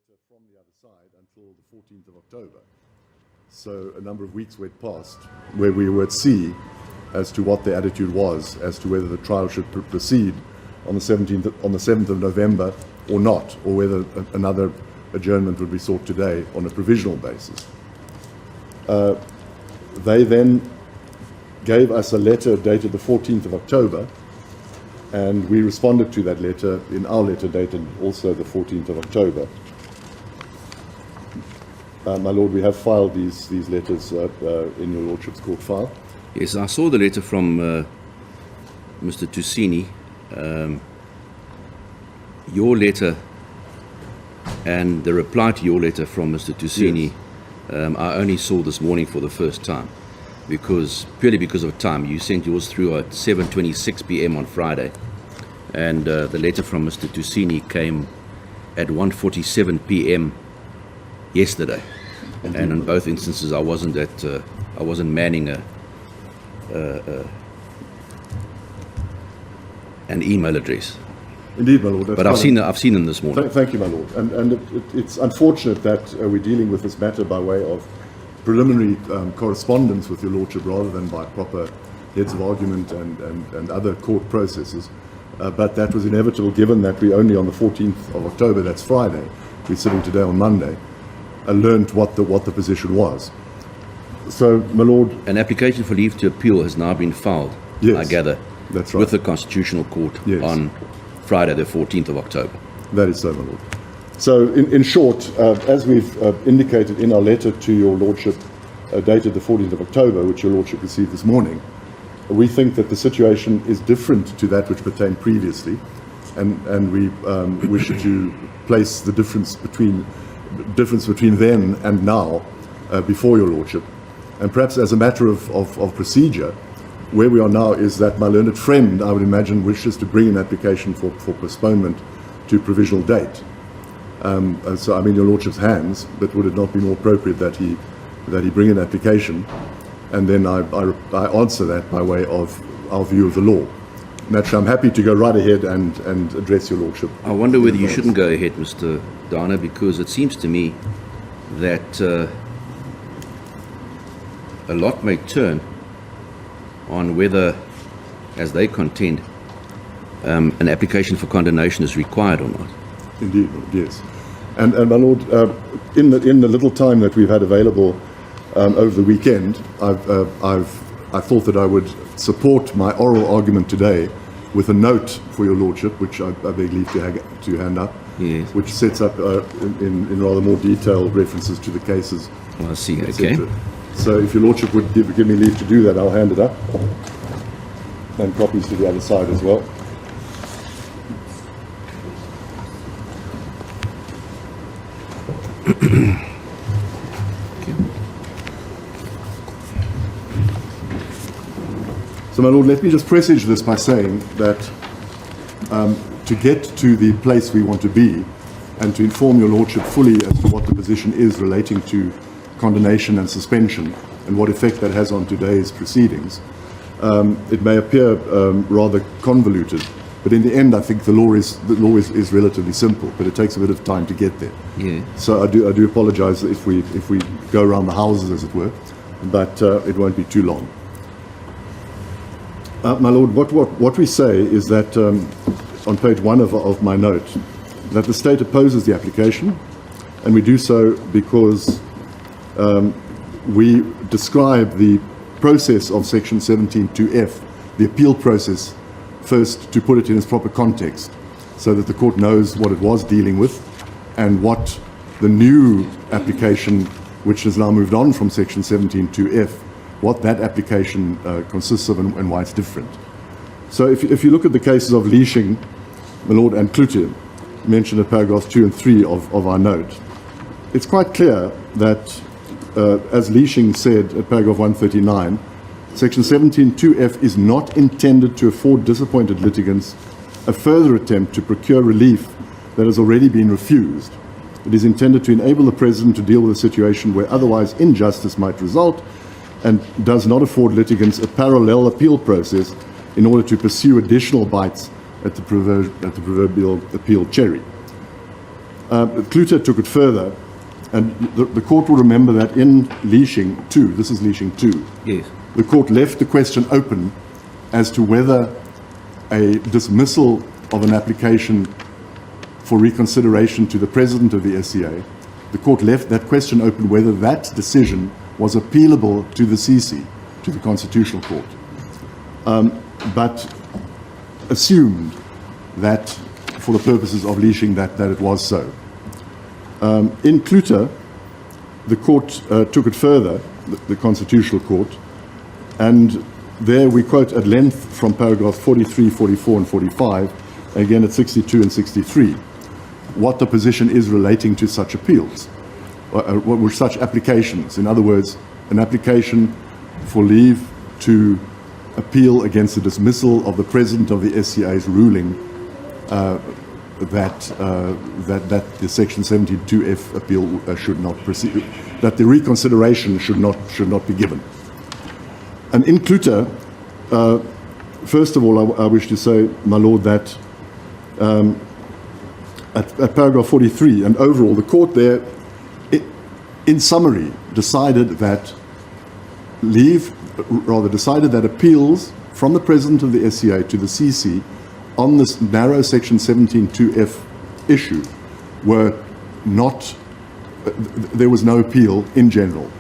letter from the other side until the 14th of October. So a number of weeks went past where we were at sea as to what the attitude was as to whether the trial should proceed on the 7th of November or not, or whether another adjournment would be sought today on a provisional basis. They then gave us a letter dated the 14th of October, and we responded to that letter in our letter dated also the 14th of October. My Lord, we have filed these letters in your Lordship's court file. Yes, I saw the letter from Mr. Tusini. Your letter and the reply to your letter from Mr. Tusini, yes. I only saw this morning for the first time, purely because of time. You sent yours through at 7:26 p.m. on Friday, and the letter from Mr. Tusini came at 1:47 p.m. yesterday. Indeed. And in both instances, I wasn't manning an email address. Indeed, my Lord. But I've seen them this morning. Thank you, my Lord. And it's unfortunate that we're dealing with this matter by way of preliminary correspondence with your Lordship rather than by proper heads of argument and other court processes. But that was inevitable given that we only on the 14th of October, that's Friday, we're sitting today on Monday, learned what the position was. So, my Lord... An application for leave to appeal has now been filed, yes, I gather, that's right, with the Constitutional Court, yes, on Friday the 14th of October. That is so, my Lord. So, in short, as we've indicated in our letter to your Lordship dated the 14th of October, which your Lordship received this morning, we think that the situation is different to that which pertained previously, and we wish to place the difference between then and now before your Lordship. And perhaps as a matter of procedure, where we are now is that my learned friend, I would imagine, wishes to bring an application for postponement to provisional date. So I'm in your Lordship's hands, but would it not be more appropriate that he bring an application, and then I answer that by way of our view of the law. Naturally, I'm happy to go right ahead and address your Lordship. I wonder whether you shouldn't go ahead, Mr. Dana, because it seems to me that a lot may turn on whether, as they contend, an application for condemnation is required or not. Indeed, yes. And my Lord, in the little time that we've had available over the weekend, I thought that I would support my oral argument today with a note for your Lordship, which I beg leave to hand up, yes, which sets up in rather more detailed references to the cases. Well, I see, okay. So if your Lordship would give me leave to do that, I'll hand it up, and copies to the other side as well. So, my Lord, let me just presage this by saying that to get to the place we want to be and to inform your Lordship fully as to what the position is relating to condemnation and suspension and what effect that has on today's proceedings, it may appear rather convoluted, but in the end I think the law is relatively simple, but it takes a bit of time to get there. Yeah. So I do apologize if we go around the houses, as it were, but it won't be too long. My Lord, what we say is that on page 1 of my note, that the state opposes the application, and we do so because we describe the process of section 17(2)(f), the appeal process, first to put it in its proper context, so that the court knows what it was dealing with and what the new application, which has now moved on from section 17(2)(f), what that application consists of and why it's different. So if you look at the cases of Leashing, my Lord, and Klute, mentioned at paragraphs 2 and 3 of our note, it's quite clear that, as Leashing said at paragraph 139, section 17(2)(f) is not intended to afford disappointed litigants a further attempt to procure relief that has already been refused. It is intended to enable the President to deal with a situation where otherwise injustice might result, and does not afford litigants a parallel appeal process in order to pursue additional bites at the proverbial appeal cherry. Klute took it further, and the court will remember that in Leashing 2, this is Leashing 2, Yes. the court left the question open as to whether a dismissal of an application for reconsideration to the president of the SCA, the court left that question open whether that decision was appealable to the CC, to the Constitutional Court, but assumed that, for the purposes of Leashing, that it was so. In Klute, the court took it further, the Constitutional Court, and there we quote at length from paragraphs 43, 44, and 45, again at 62 and 63, what the position is relating to such appeals, or such applications. In other words, an application for leave to appeal against the dismissal of the president of the SCA's ruling that the Section 72F appeal should not proceed, that the reconsideration should not be given. And in Klute, first of all, I wish to say, my Lord, that at paragraph 43, and overall, the court there, in summary, decided that appeals from the president of the SCA to the CC on this narrow Section 17.2F issue were not, there was no appeal in general,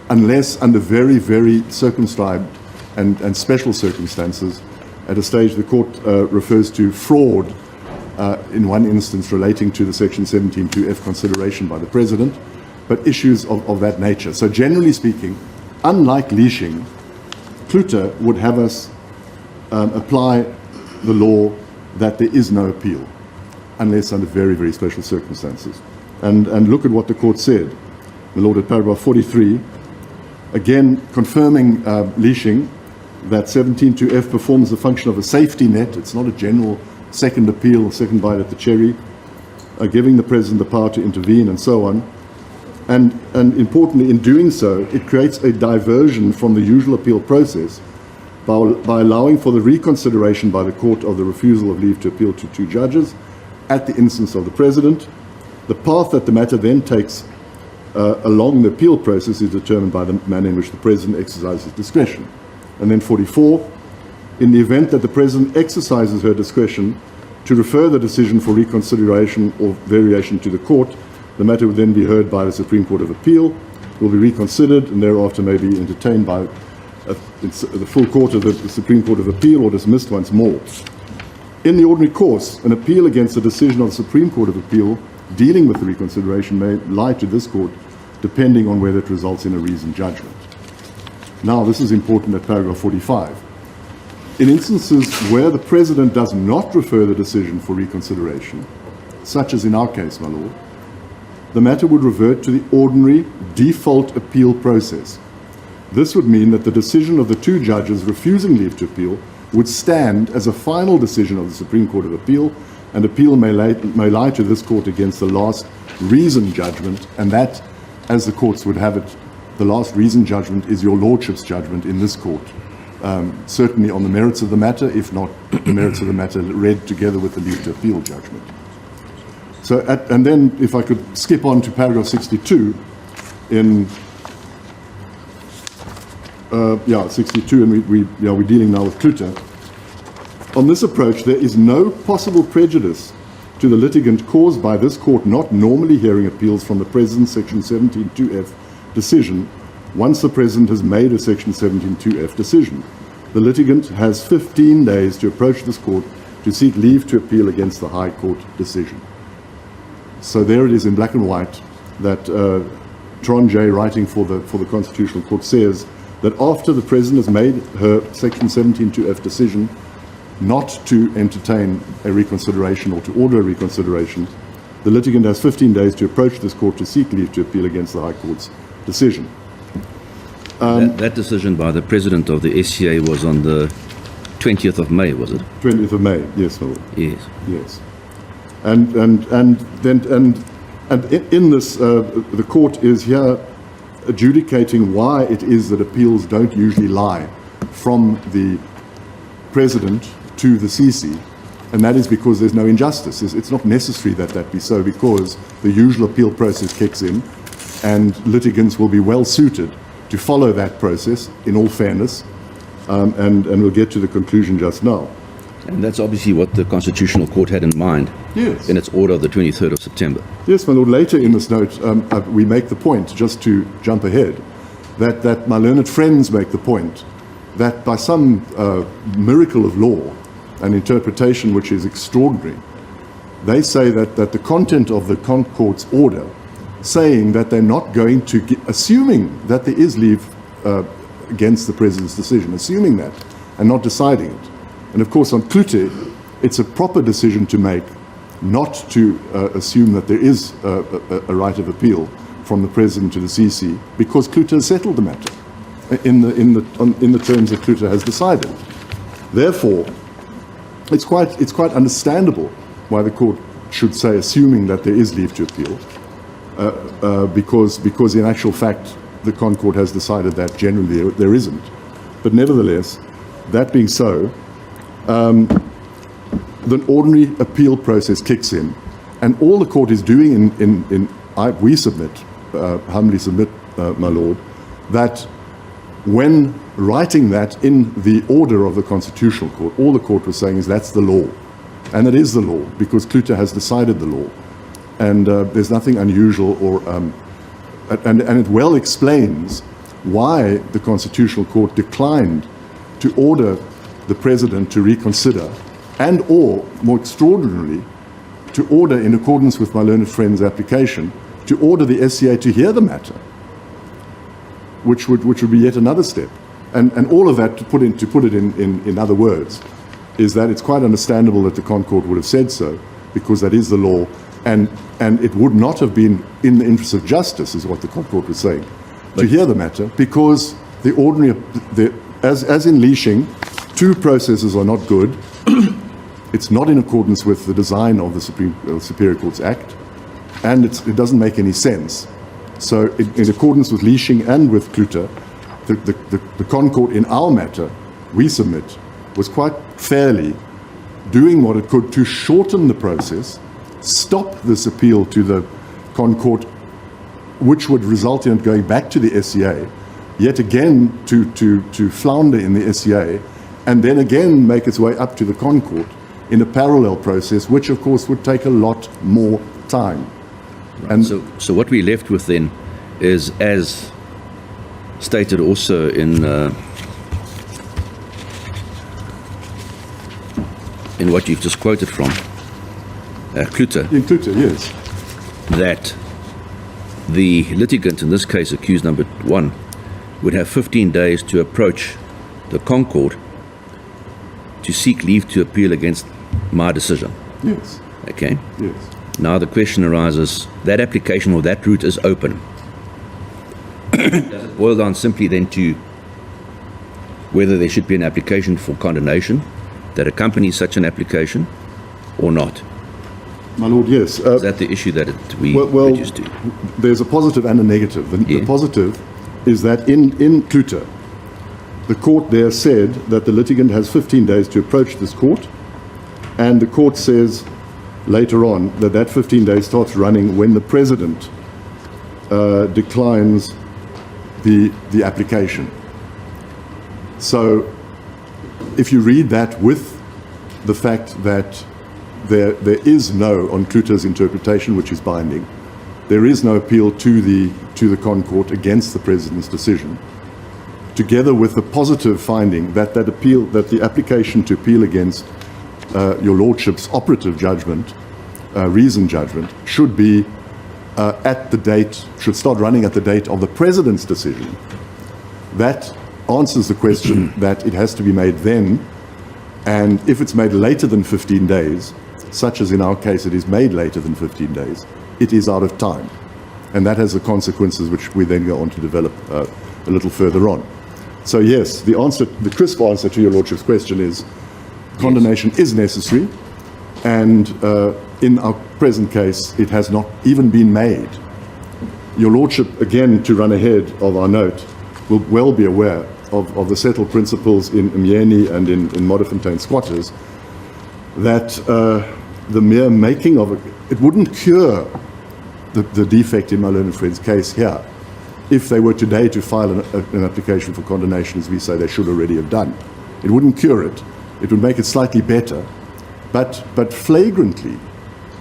unless under very, very circumscribed and special circumstances. At a stage, the court refers to fraud in one instance relating to the Section 17.2F consideration by the president, but issues of that nature. So generally speaking, unlike Leashing, Klute would have us apply the law that there is no appeal, unless under very, very special circumstances. And look at what the court said. The Lord, at paragraph 43, again confirming Leashing, that 17.2F performs the function of a safety net. It's not a general second appeal, second bite at the cherry, giving the president the power to intervene and so on. And importantly, in doing so, it creates a diversion from the usual appeal process by allowing for the reconsideration by the court of the refusal of leave to appeal to two judges at the instance of the president. The path that the matter then takes along the appeal process is determined by the manner in which the president exercises discretion. And then 44, in the event that the president exercises her discretion to refer the decision for reconsideration or variation to the court, the matter will then be heard by the Supreme Court of Appeal, will be reconsidered, and thereafter may be entertained by the full court of the Supreme Court of Appeal or dismissed once more. In the ordinary course, an appeal against a decision of the Supreme Court of Appeal dealing with the reconsideration may lie to this court, depending on whether it results in a reasoned judgment. Now, this is important at paragraph 45. In instances where the president does not refer the decision for reconsideration, such as in our case, my Lord, the matter would revert to the ordinary default appeal process. This would mean that the decision of the two judges refusing leave to appeal would stand as a final decision of the Supreme Court of Appeal, and appeal may lie to this court against the last reasoned judgment, and that, as the courts would have it, the last reasoned judgment is your lordship's judgment in this court, certainly on the merits of the matter, if not the merits of the matter read together with the leave to appeal judgment. So, and then if I could skip on to paragraph 62 in 62, and we're dealing now with Klute. On this approach, there is no possible prejudice to the litigant caused by this court not normally hearing appeals from the President's Section 17.2F decision once the President has made a Section 17.2F decision. The litigant has 15 days to approach this court to seek leave to appeal against the High Court decision. So there it is in black and white that Tron J, writing for the Constitutional Court, says that after the President has made her Section 17.2F decision not to entertain a reconsideration or to order a reconsideration, the litigant has 15 days to approach this court to seek leave to appeal against the High Court's decision. That decision by the President of the SCA was on the 20th of May, was it? 20th of May, yes, my Lord. Yes. Yes. And in this, the court is here adjudicating why it is that appeals don't usually lie from the President to the CC, And that is because there's no injustice. It's not necessary that that be so, because the usual appeal process kicks in, and litigants will be well suited to follow that process in all fairness, and we'll get to the conclusion just now. And that's obviously what the Constitutional Court had in mind Yes. in its order of the 23rd of September. Yes, my lord. Later in this note, we make the point, just to jump ahead, that my learned friends make the point that by some miracle of law, an interpretation which is extraordinary, they say that the content of the Court's order, saying that they're not going to, assuming that there is leave against the President's decision, assuming that, and not deciding it. And of course, on Klute, it's a proper decision to make, not to assume that there is a right of appeal from the President to the CC, because Klute has settled the matter in the terms that Klute has decided. Therefore, it's quite understandable why the Court should say, assuming that there is leave to appeal, because in actual fact, the Court has decided that generally there isn't. But nevertheless, that being so, the ordinary appeal process kicks in, and all the Court is doing we submit, humbly submit, my Lord, that when writing that in the order of the Constitutional Court, all the Court was saying is that's the law. And it is the law, because Klute has decided the law. And there's nothing unusual and it well explains why the Constitutional Court declined to order the President to reconsider, and or, more extraordinarily, to order, in accordance with my learned friend's application, to order the SCA to hear the matter, which would be yet another step. And all of that, to put it in other words, is that it's quite understandable that the Court would have said so, because that is the law, and it would not have been in the interest of justice, is what the Court was saying, to hear the matter, because the ordinary, as in leashing, two processes are not good. It's not in accordance with the design of the Superior Courts Act, and it doesn't make any sense. So in accordance with leashing and with Klute, the Court in our matter, we submit, was quite fairly doing what it could to shorten the process, stop this appeal to the Court, which would result in it going back to the SCA, yet again to flounder in the SCA, and then again make its way up to the Court in a parallel process, which of course would take a lot more time. Right. And so what we're left with then is, as stated also in what you've just quoted from Klute. in Klute, yes. That the litigant, in this case accused number 1, would have 15 days to approach the Concord to seek leave to appeal against my decision. Yes. Okay? Yes. Now the question arises, that application or that route is open. Does it boil down simply then to whether there should be an application for condonation that accompanies such an application or not? My Lord, yes. Is that the issue that we reduced to? There's a positive and a negative. The positive is that in Klute, the Court there said that the litigant has 15 days to approach this Court, and the Court says later on that 15 days starts running when the President declines the application. So if you read that with the fact that there is no, on Klute's interpretation, which is binding, there is no appeal to the Court against the President's decision, together with the positive finding that the application to appeal against your Lordship's operative judgment, reasoned judgment, should be should start running at the date of the President's decision. That answers the question that it has to be made then, and if it's made later than 15 days, such as in our case it is made later than 15 days, it is out of time. And that has the consequences which we then go on to develop a little further on. So yes, the crisp answer to your Lordship's question is condonation is necessary, and in our present case it has not even been made. Your Lordship, again, to run ahead of our note, will well be aware of the settled principles in Mjeni and in Modderfontein Squatters, that the mere making of it wouldn't cure the defect in my learned friend's case here if they were today to file an application for condonation, as we say they should already have done. It wouldn't cure it. It would make it slightly better. But flagrantly,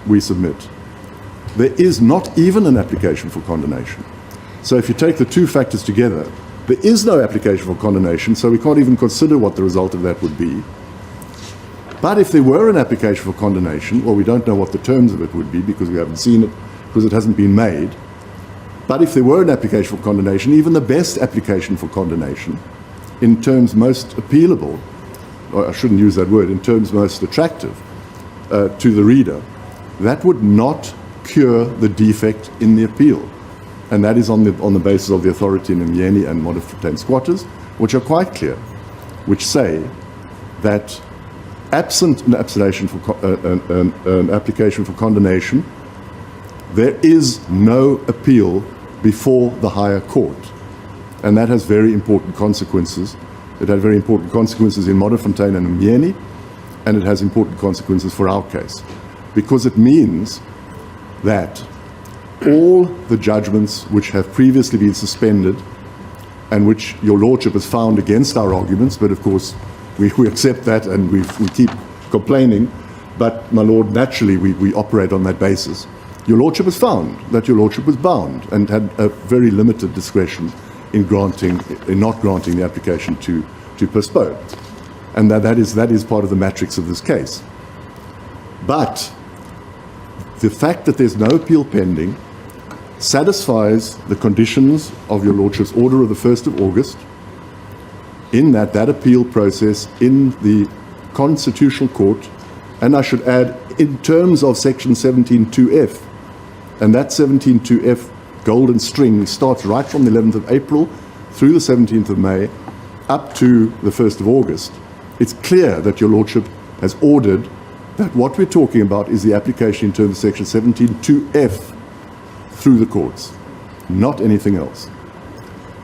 we submit, there is not even an application for condonation. So if you take the two factors together, there is no application for condonation, so we can't even consider what the result of that would be. But if there were an application for condonation, well, we don't know what the terms of it would be because we haven't seen it, because it hasn't been made. But if there were an application for condonation, even the best application for condonation, in terms most appealable, or I shouldn't use that word, in terms most attractive to the reader, that would not cure the defect in the appeal. And that is on the basis of the authority in Mnyeni and Modderfontein squatters, which are quite clear, which say that absent an application for condonation, there is no appeal before the higher court. And that has very important consequences. It had very important consequences in Modderfontein and Mnyeni, and it has important consequences for our case, because it means that all the judgments which have previously been suspended and which your lordship has found against our arguments, but of course we accept that and we keep complaining, but my lord, naturally we operate on that basis. Your lordship has found that your lordship was bound and had a very limited discretion in not granting the application to postpone. And that is part of the matrix of this case. But the fact that there's no appeal pending satisfies the conditions of your lordship's order of the 1st of August, in that appeal process in the Constitutional Court, and I should add, in terms of section 17.2f, and that 17.2f golden string starts right from the 11th of April through the 17th of May up to the 1st of August. It's clear that your lordship has ordered that what we're talking about is the application in terms of section 17.2f through the courts, not anything else.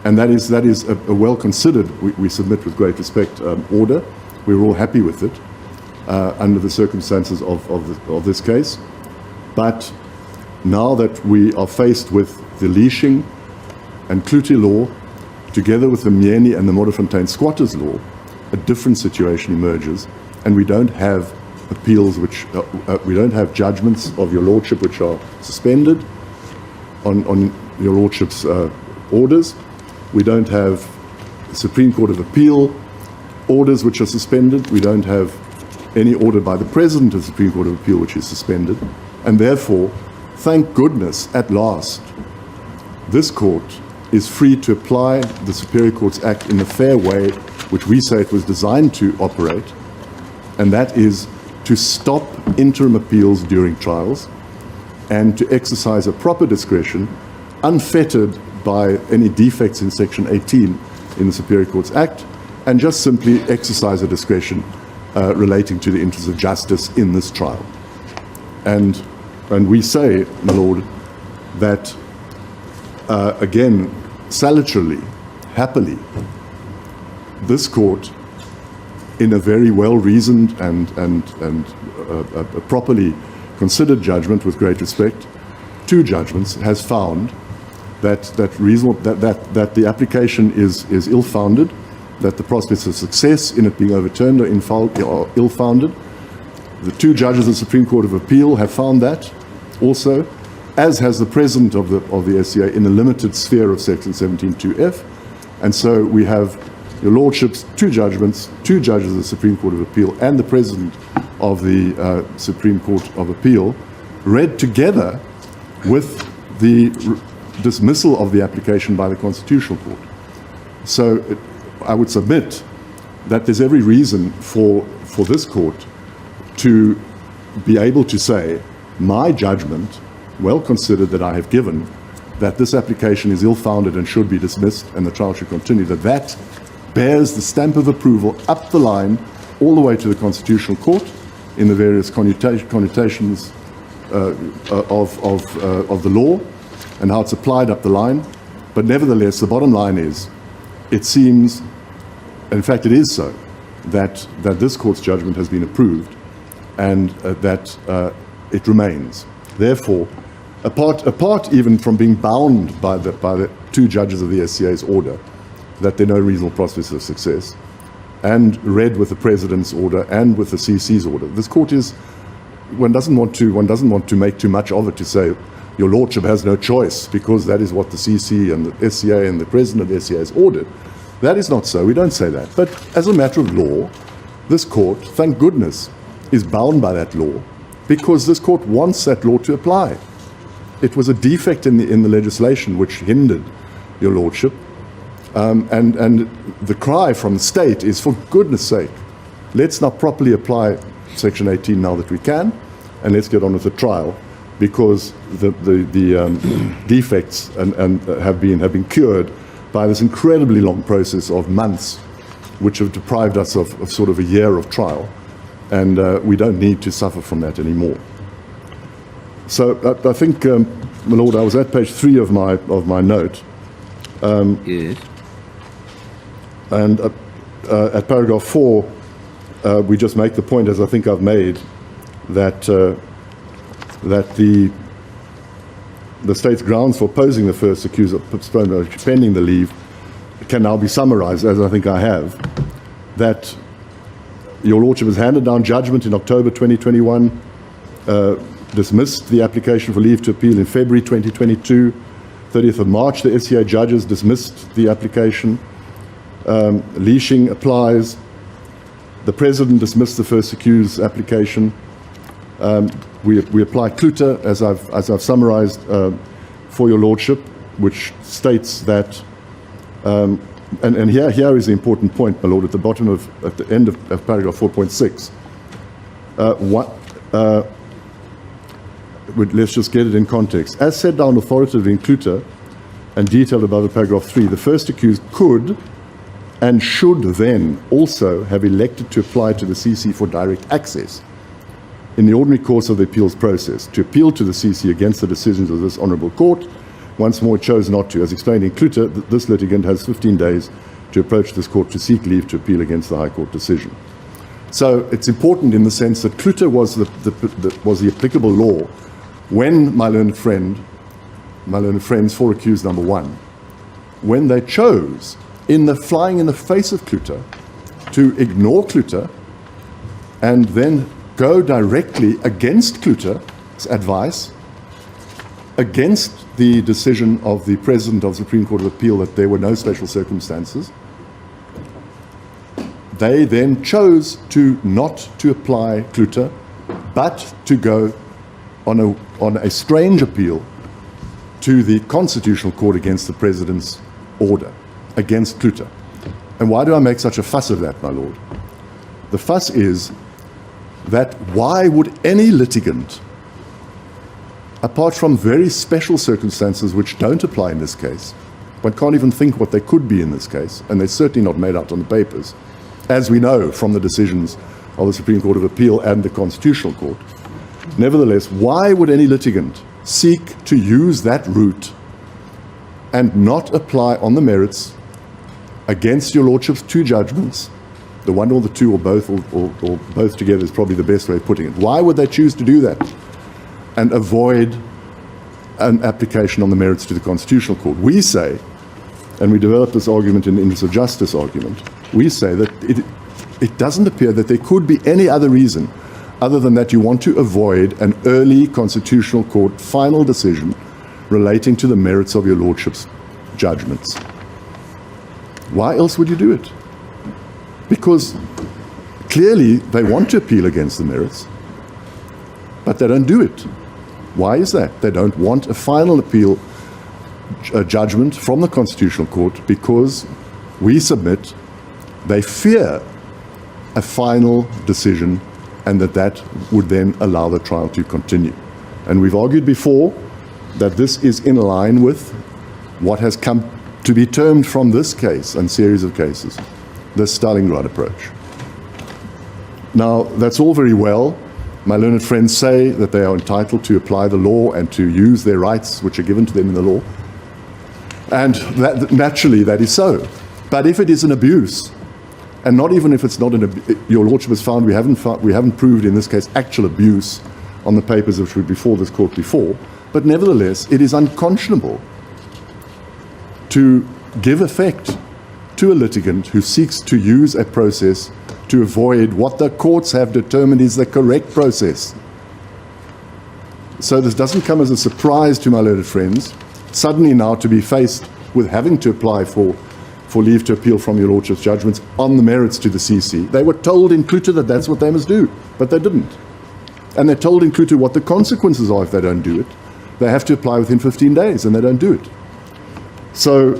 And that is a well-considered, we submit with great respect, order. We're all happy with it under the circumstances of this case. But now that we are faced with the leashing and Cloutier law, together with the Mnyeni and the Modderfontein squatters law, a different situation emerges, and we don't have appeals we don't have judgments of your lordship which are suspended on your lordship's orders. We don't have Supreme Court of Appeal orders which are suspended. We don't have any order by the President of the Supreme Court of Appeal which is suspended. And therefore, thank goodness, at last, this court is free to apply the Superior Courts Act in the fair way which we say it was designed to operate, and that is to stop interim appeals during trials and to exercise a proper discretion unfettered by any defects in Section 18 in the Superior Courts Act, and just simply exercise a discretion relating to the interests of justice in this trial. And we say, my lord, that again, salutary, happily, this court, in a very well-reasoned and properly considered judgment, with great respect, 2 judgments, has found that the application is ill-founded, that the prospects of success in it being overturned are ill-founded. The 2 judges of the Supreme Court of Appeal have found that also, as has the President of the SCA, in a limited sphere of Section 17.2f. And so we have your lordship's 2 judgments, 2 judges of the Supreme Court of Appeal and the President of the Supreme Court of Appeal read together with the dismissal of the application by the Constitutional Court. So I would submit that there's every reason for this court to be able to say, my judgment, well considered that I have given, that this application is ill-founded and should be dismissed and the trial should continue, that bears the stamp of approval up the line all the way to the Constitutional Court in the various connotations of the law and how it's applied up the line. But nevertheless, the bottom line is, it seems, in fact it is so, that this court's judgment has been approved and that it remains. Therefore, apart even from being bound by the two judges of the SCA's order, that there are no reasonable prospects of success, and read with the President's order and with the CC's order, this court is, one doesn't want to make too much of it, to say, Your Lordship has no choice, because that is what the CC and the SCA and the President of the SCA has ordered. That is not so. We don't say that. But as a matter of law, this court, thank goodness, is bound by that law, because this court wants that law to apply. It was a defect in the legislation which hindered Your Lordship. And the cry from the state is, for goodness sake, let's not properly apply Section 18 now that we can, and let's get on with the trial, because the defects have been cured by this incredibly long process of months, which have deprived us of sort of a year of trial, and we don't need to suffer from that anymore. So I think, my Lord, I was at page 3 of my note. Yes. And at paragraph 4, we just make the point, as I think I've made, that the state's grounds for opposing the first accused of postponement pending the leave can now be summarized, as I think I have, that Your Lordship has handed down judgment in October 2021, dismissed the application for leave to appeal in February 2022, 30th of March, the SCA judges dismissed the application. Leashing applies. The President dismissed the first accused application. We apply Kluter, as I've summarized for Your Lordship, which states that, and here is the important point, my Lord, at the end of paragraph 4.6. Let's just get it in context. As set down authoritatively in Kluter and detailed above in paragraph 3, the first accused could and should then also have elected to apply to the CC for direct access in the ordinary course of the appeals process, to appeal to the CC against the decisions of this honourable court. Once more, it chose not to. As explained in Kluter, this litigant has 15 days to approach this court to seek leave to appeal against the High Court decision. So it's important in the sense that Kluter was the applicable law when my learned friends for accused number 1, when they chose, flying in the face of Kluter, to ignore Kluter and then go directly against Kluter's advice, against the decision of the President of the Supreme Court of Appeal that there were no special circumstances. They then chose not to apply Kluter, but to go on a strange appeal to the Constitutional Court against the President's order, against Kluter. And why do I make such a fuss of that, my Lord? The fuss is that why would any litigant, apart from very special circumstances which don't apply in this case, one can't even think what they could be in this case, and they're certainly not made out on the papers, as we know from the decisions of the Supreme Court of Appeal and the Constitutional Court. Nevertheless, why would any litigant seek to use that route and not apply on the merits against Your Lordship's two judgments, the one or the two or both, or both together is probably the best way of putting it. Why would they choose to do that and avoid an application on the merits to the Constitutional Court? We say, and we developed this argument in the interest of justice argument, we say that it doesn't appear that there could be any other reason other than that you want to avoid an early Constitutional Court final decision relating to the merits of Your Lordship's judgments. Why else would you do it? Because clearly they want to appeal against the merits, but they don't do it. Why is that? They don't want a final appeal judgment from the Constitutional Court because we submit they fear a final decision and that would then allow the trial to continue. And we've argued before that this is in line with what has come to be termed from this case and series of cases, the Stalingrad approach. Now, that's all very well. My learned friends say that they are entitled to apply the law and to use their rights which are given to them in the law. And naturally, that is so. But if it is an abuse, and not even if it's not your Lordship has found we haven't proved in this case actual abuse on the papers which were before this court before, but nevertheless it is unconscionable to give effect to a litigant who seeks to use a process to avoid what the courts have determined is the correct process. So this doesn't come as a surprise to my learned friends, suddenly now to be faced with having to apply for leave to appeal from your Lordship's judgments on the merits to the CC. They were told in Clute that that's what they must do, but they didn't. And they're told in Clute what the consequences are if they don't do it. They have to apply within 15 days, and they don't do it. So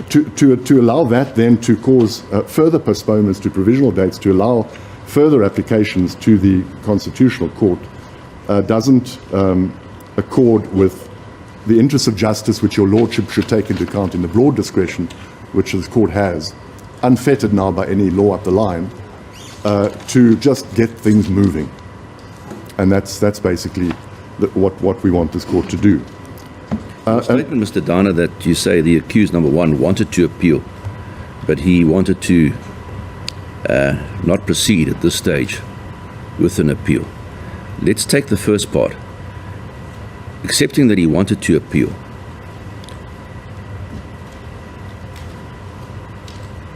to allow that then to cause further postponements to provisional dates, to allow further applications to the Constitutional Court, doesn't accord with the interests of justice which your Lordship should take into account in the broad discretion which the court has, unfettered now by any law up the line, to just get things moving. And that's basically what we want this court to do. Statement, Mr. Dana, that you say the accused, number one, wanted to appeal, but he wanted to not proceed at this stage with an appeal. Let's take the first part. Accepting that he wanted to appeal,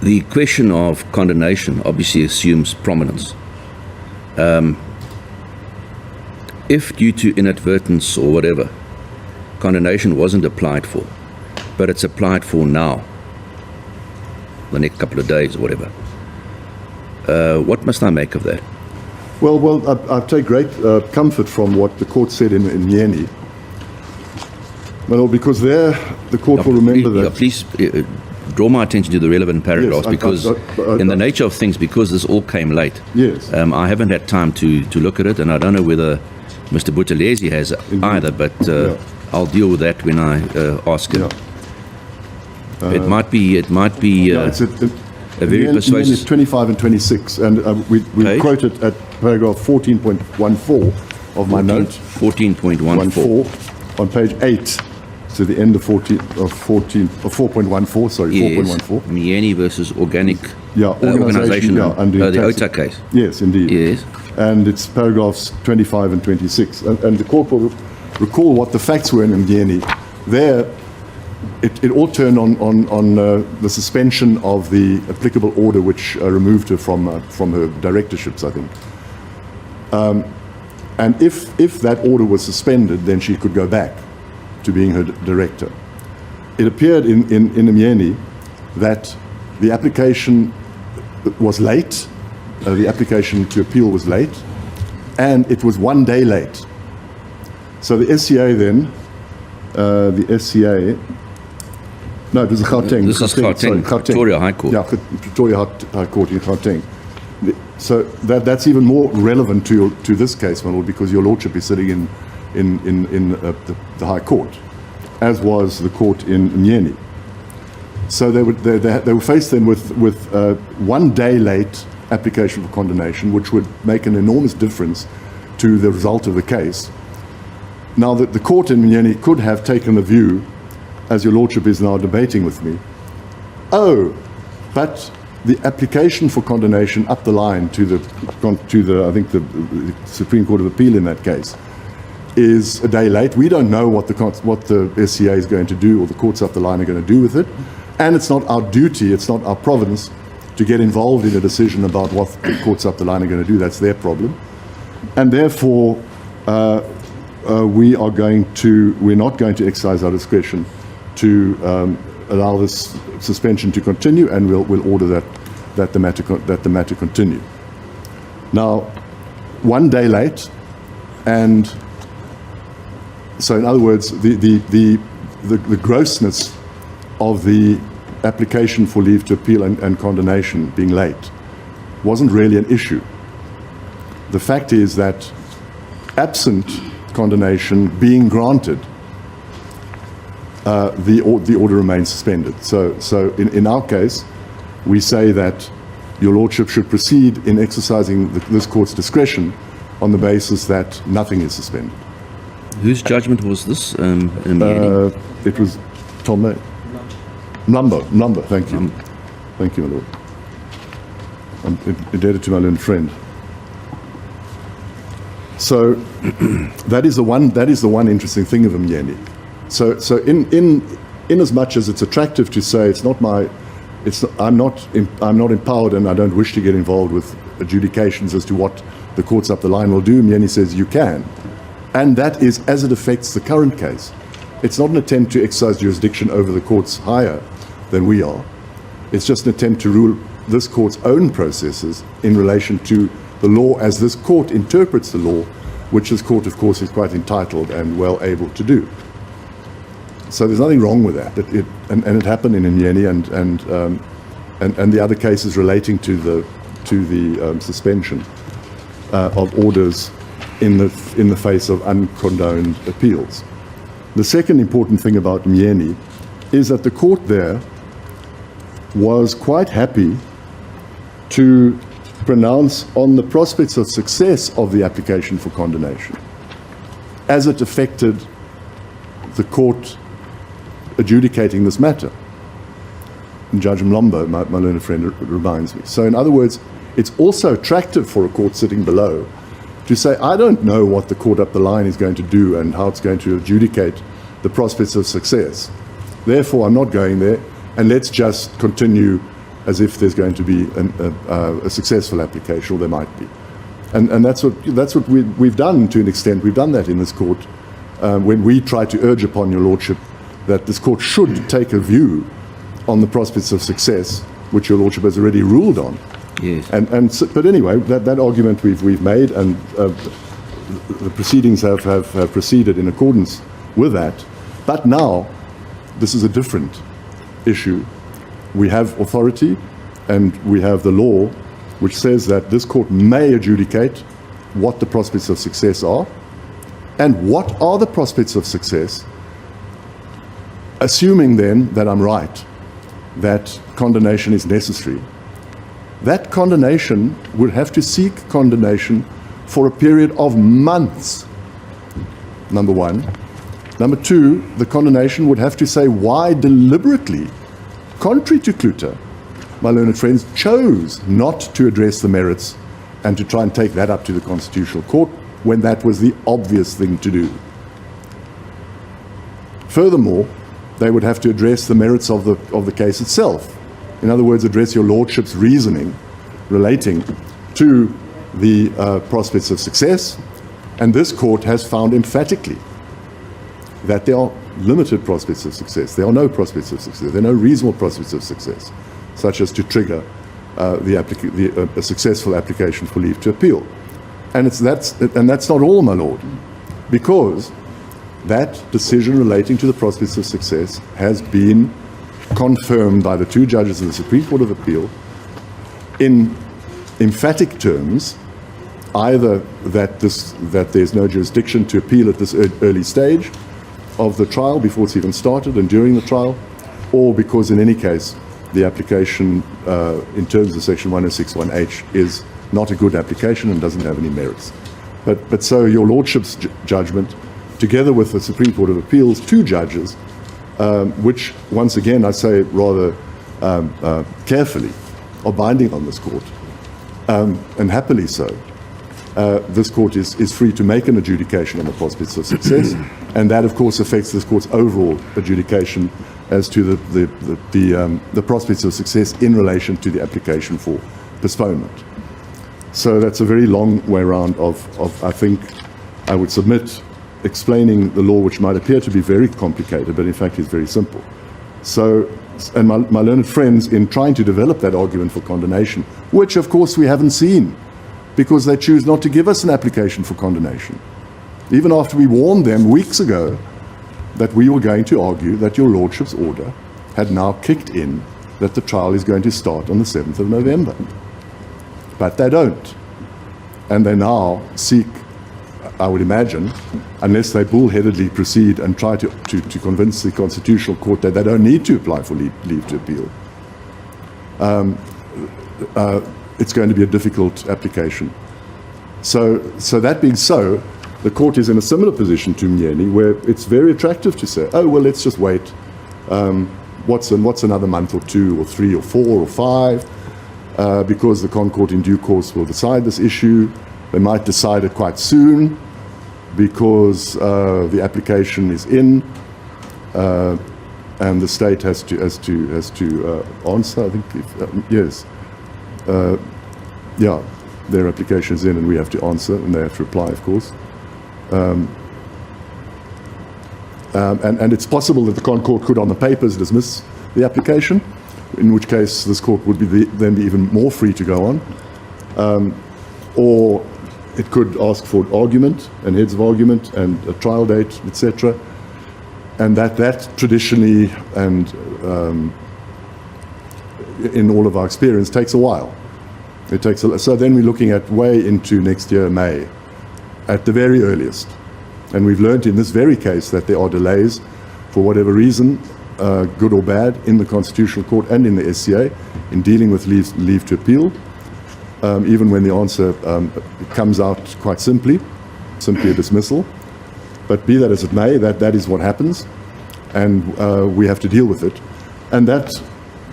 the question of condemnation obviously assumes prominence. If due to inadvertence or whatever, condemnation wasn't applied for, but it's applied for now, the next couple of days or whatever, what must I make of that? Well, I take great comfort from what the court said in Nyeni. Well, because there the court will remember that. Please draw my attention to the relevant paragraphs, Yes, because in the nature of things, because this all came late, Yes. I haven't had time to look at it, and I don't know whether Mr. Buthelezi has either, but I'll deal with that when I ask him. Yeah. It might be It's a very persuasive. It's 25 and 26, and we quote it at paragraph 14.14 of my note. 14.14. On page 8 to the end of 4.14. Sorry, Yes, 4.14. Mieni versus Organic Organization, the taxi. OTA case. Yes, indeed. Yes. And it's paragraphs 25 and 26. And the court will recall what the facts were in Mgeni. There, it all turned on the suspension of the applicable order which removed her from her directorships, I think. And if that order was suspended, then she could go back to being her director. It appeared in Mgeni that the application was late, the application to appeal was late, and it was 1 day late. So the SCA then, it was the Gauteng. This is Gauteng, Pretoria High Court. Yeah, Pretoria High Court in Gauteng. So that's even more relevant to this case, my lord, because your lordship is sitting in the High Court, as was the court in Nyeni. So they were faced then with 1 day late application for condemnation, which would make an enormous difference to the result of the case. Now, the court in Nyeni could have taken the view, as your lordship is now debating with me, but the application for condemnation up the line to the I think the Supreme Court of Appeal in that case is a day late. We don't know what the SCA is going to do, or the courts up the line are going to do with it, and it's not our duty, it's not our province to get involved in a decision about what the courts up the line are going to do. That's their problem, and therefore we're not going to exercise our discretion to allow this suspension to continue, and we'll order that the matter continue. Now, 1 day late, and so in other words, the grossness of the application for leave to appeal and condemnation being late wasn't really an issue. The fact is that absent condemnation being granted, the order remains suspended. So in our case, we say that your lordship should proceed in exercising this court's discretion on the basis that nothing is suspended. Whose judgment was this? It was Tom Number. Thank you. Thank you, my lord. I'm indebted to my learned friend. So that is the one interesting thing of Mnyeni. So in as much as it's attractive to say I'm not empowered and I don't wish to get involved with adjudications as to what the courts up the line will do, Mnyeni says you can. And that is as it affects the current case. It's not an attempt to exercise jurisdiction over the courts higher than we are. It's just an attempt to rule this court's own processes in relation to the law as this court interprets the law, which this court, of course, is quite entitled and well able to do. So there's nothing wrong with that. And it happened in Mnyeni and the other cases relating to the suspension of orders in the face of uncondoned appeals. The second important thing about Mnyeni is that the court there was quite happy to pronounce on the prospects of success of the application for condonation as it affected the court adjudicating this matter. And Judge Mlombo, my learned friend, reminds me. So in other words, it's also attractive for a court sitting below to say, I don't know what the court up the line is going to do and how it's going to adjudicate the prospects of success. Therefore, I'm not going there, and let's just continue as if there's going to be a successful application, or there might be. And that's what we've done to an extent. We've done that in this court when we try to urge upon your lordship that this court should take a view on the prospects of success, which your lordship has already ruled on. Yes. But anyway, that argument we've made, and the proceedings have proceeded in accordance with that. But now, this is a different issue. We have authority, and we have the law, which says that this court may adjudicate what the prospects of success are, and what are the prospects of success, assuming then that I'm right, that condonation is necessary. That condonation would have to seek condonation for a period of months, number one. Number two, the condonation would have to say why deliberately, contrary to Kluter, my learned friends chose not to address the merits and to try and take that up to the Constitutional Court when that was the obvious thing to do. Furthermore, they would have to address the merits of the case itself. In other words, address your lordship's reasoning relating to the prospects of success. And this court has found emphatically that there are limited prospects of success. There are no prospects of success. There are no reasonable prospects of success, such as to trigger a successful application for leave to appeal. And that's not all, my lord, because that decision relating to the prospects of success has been confirmed by the two judges of the Supreme Court of Appeal in emphatic terms, either that there's no jurisdiction to appeal at this early stage of the trial before it's even started and during the trial, or because in any case the application in terms of section 1061H is not a good application and doesn't have any merits. But so your lordship's judgment, together with the Supreme Court of Appeal's two judges, which, once again, I say rather carefully, are binding on this court, and happily so. This court is free to make an adjudication on the prospects of success, and that, of course, affects this court's overall adjudication as to the prospects of success in relation to the application for postponement. So that's a very long way around of I think, I would submit, explaining the law, which might appear to be very complicated, but in fact is very simple. So, and my learned friends, in trying to develop that argument for condonation, which of course we haven't seen, because they choose not to give us an application for condonation, even after we warned them weeks ago that we were going to argue that your lordship's order had now kicked in, that the trial is going to start on the 7th of November. But they don't. And they now seek, I would imagine, unless they bullheadedly proceed and try to convince the Constitutional Court that they don't need to apply for leave to appeal, it's going to be a difficult application. So that being so, the court is in a similar position to Mnyeni, where it's very attractive to say, oh, well, let's just wait. What's another month or 2 or 3 or 4 or 5? because the Concord in due course will decide this issue. They might decide it quite soon because the application is in and the state has to answer. I think yes, yeah, their application is in and we have to answer and they have to reply, of course. And it's possible that the Concord could, on the papers, dismiss the application, in which case this court would then be even more free to go on. Or it could ask for argument and heads of argument and a trial date, etc. And that traditionally and in all of our experience takes a while. It takes so then we're looking at way into next year, May, at the very earliest. And we've learned in this very case that there are delays for whatever reason, good or bad, in the Constitutional Court and in the SCA in dealing with leave to appeal, even when the answer comes out quite simply a dismissal. But be that as it may, that is what happens, and we have to deal with it. And that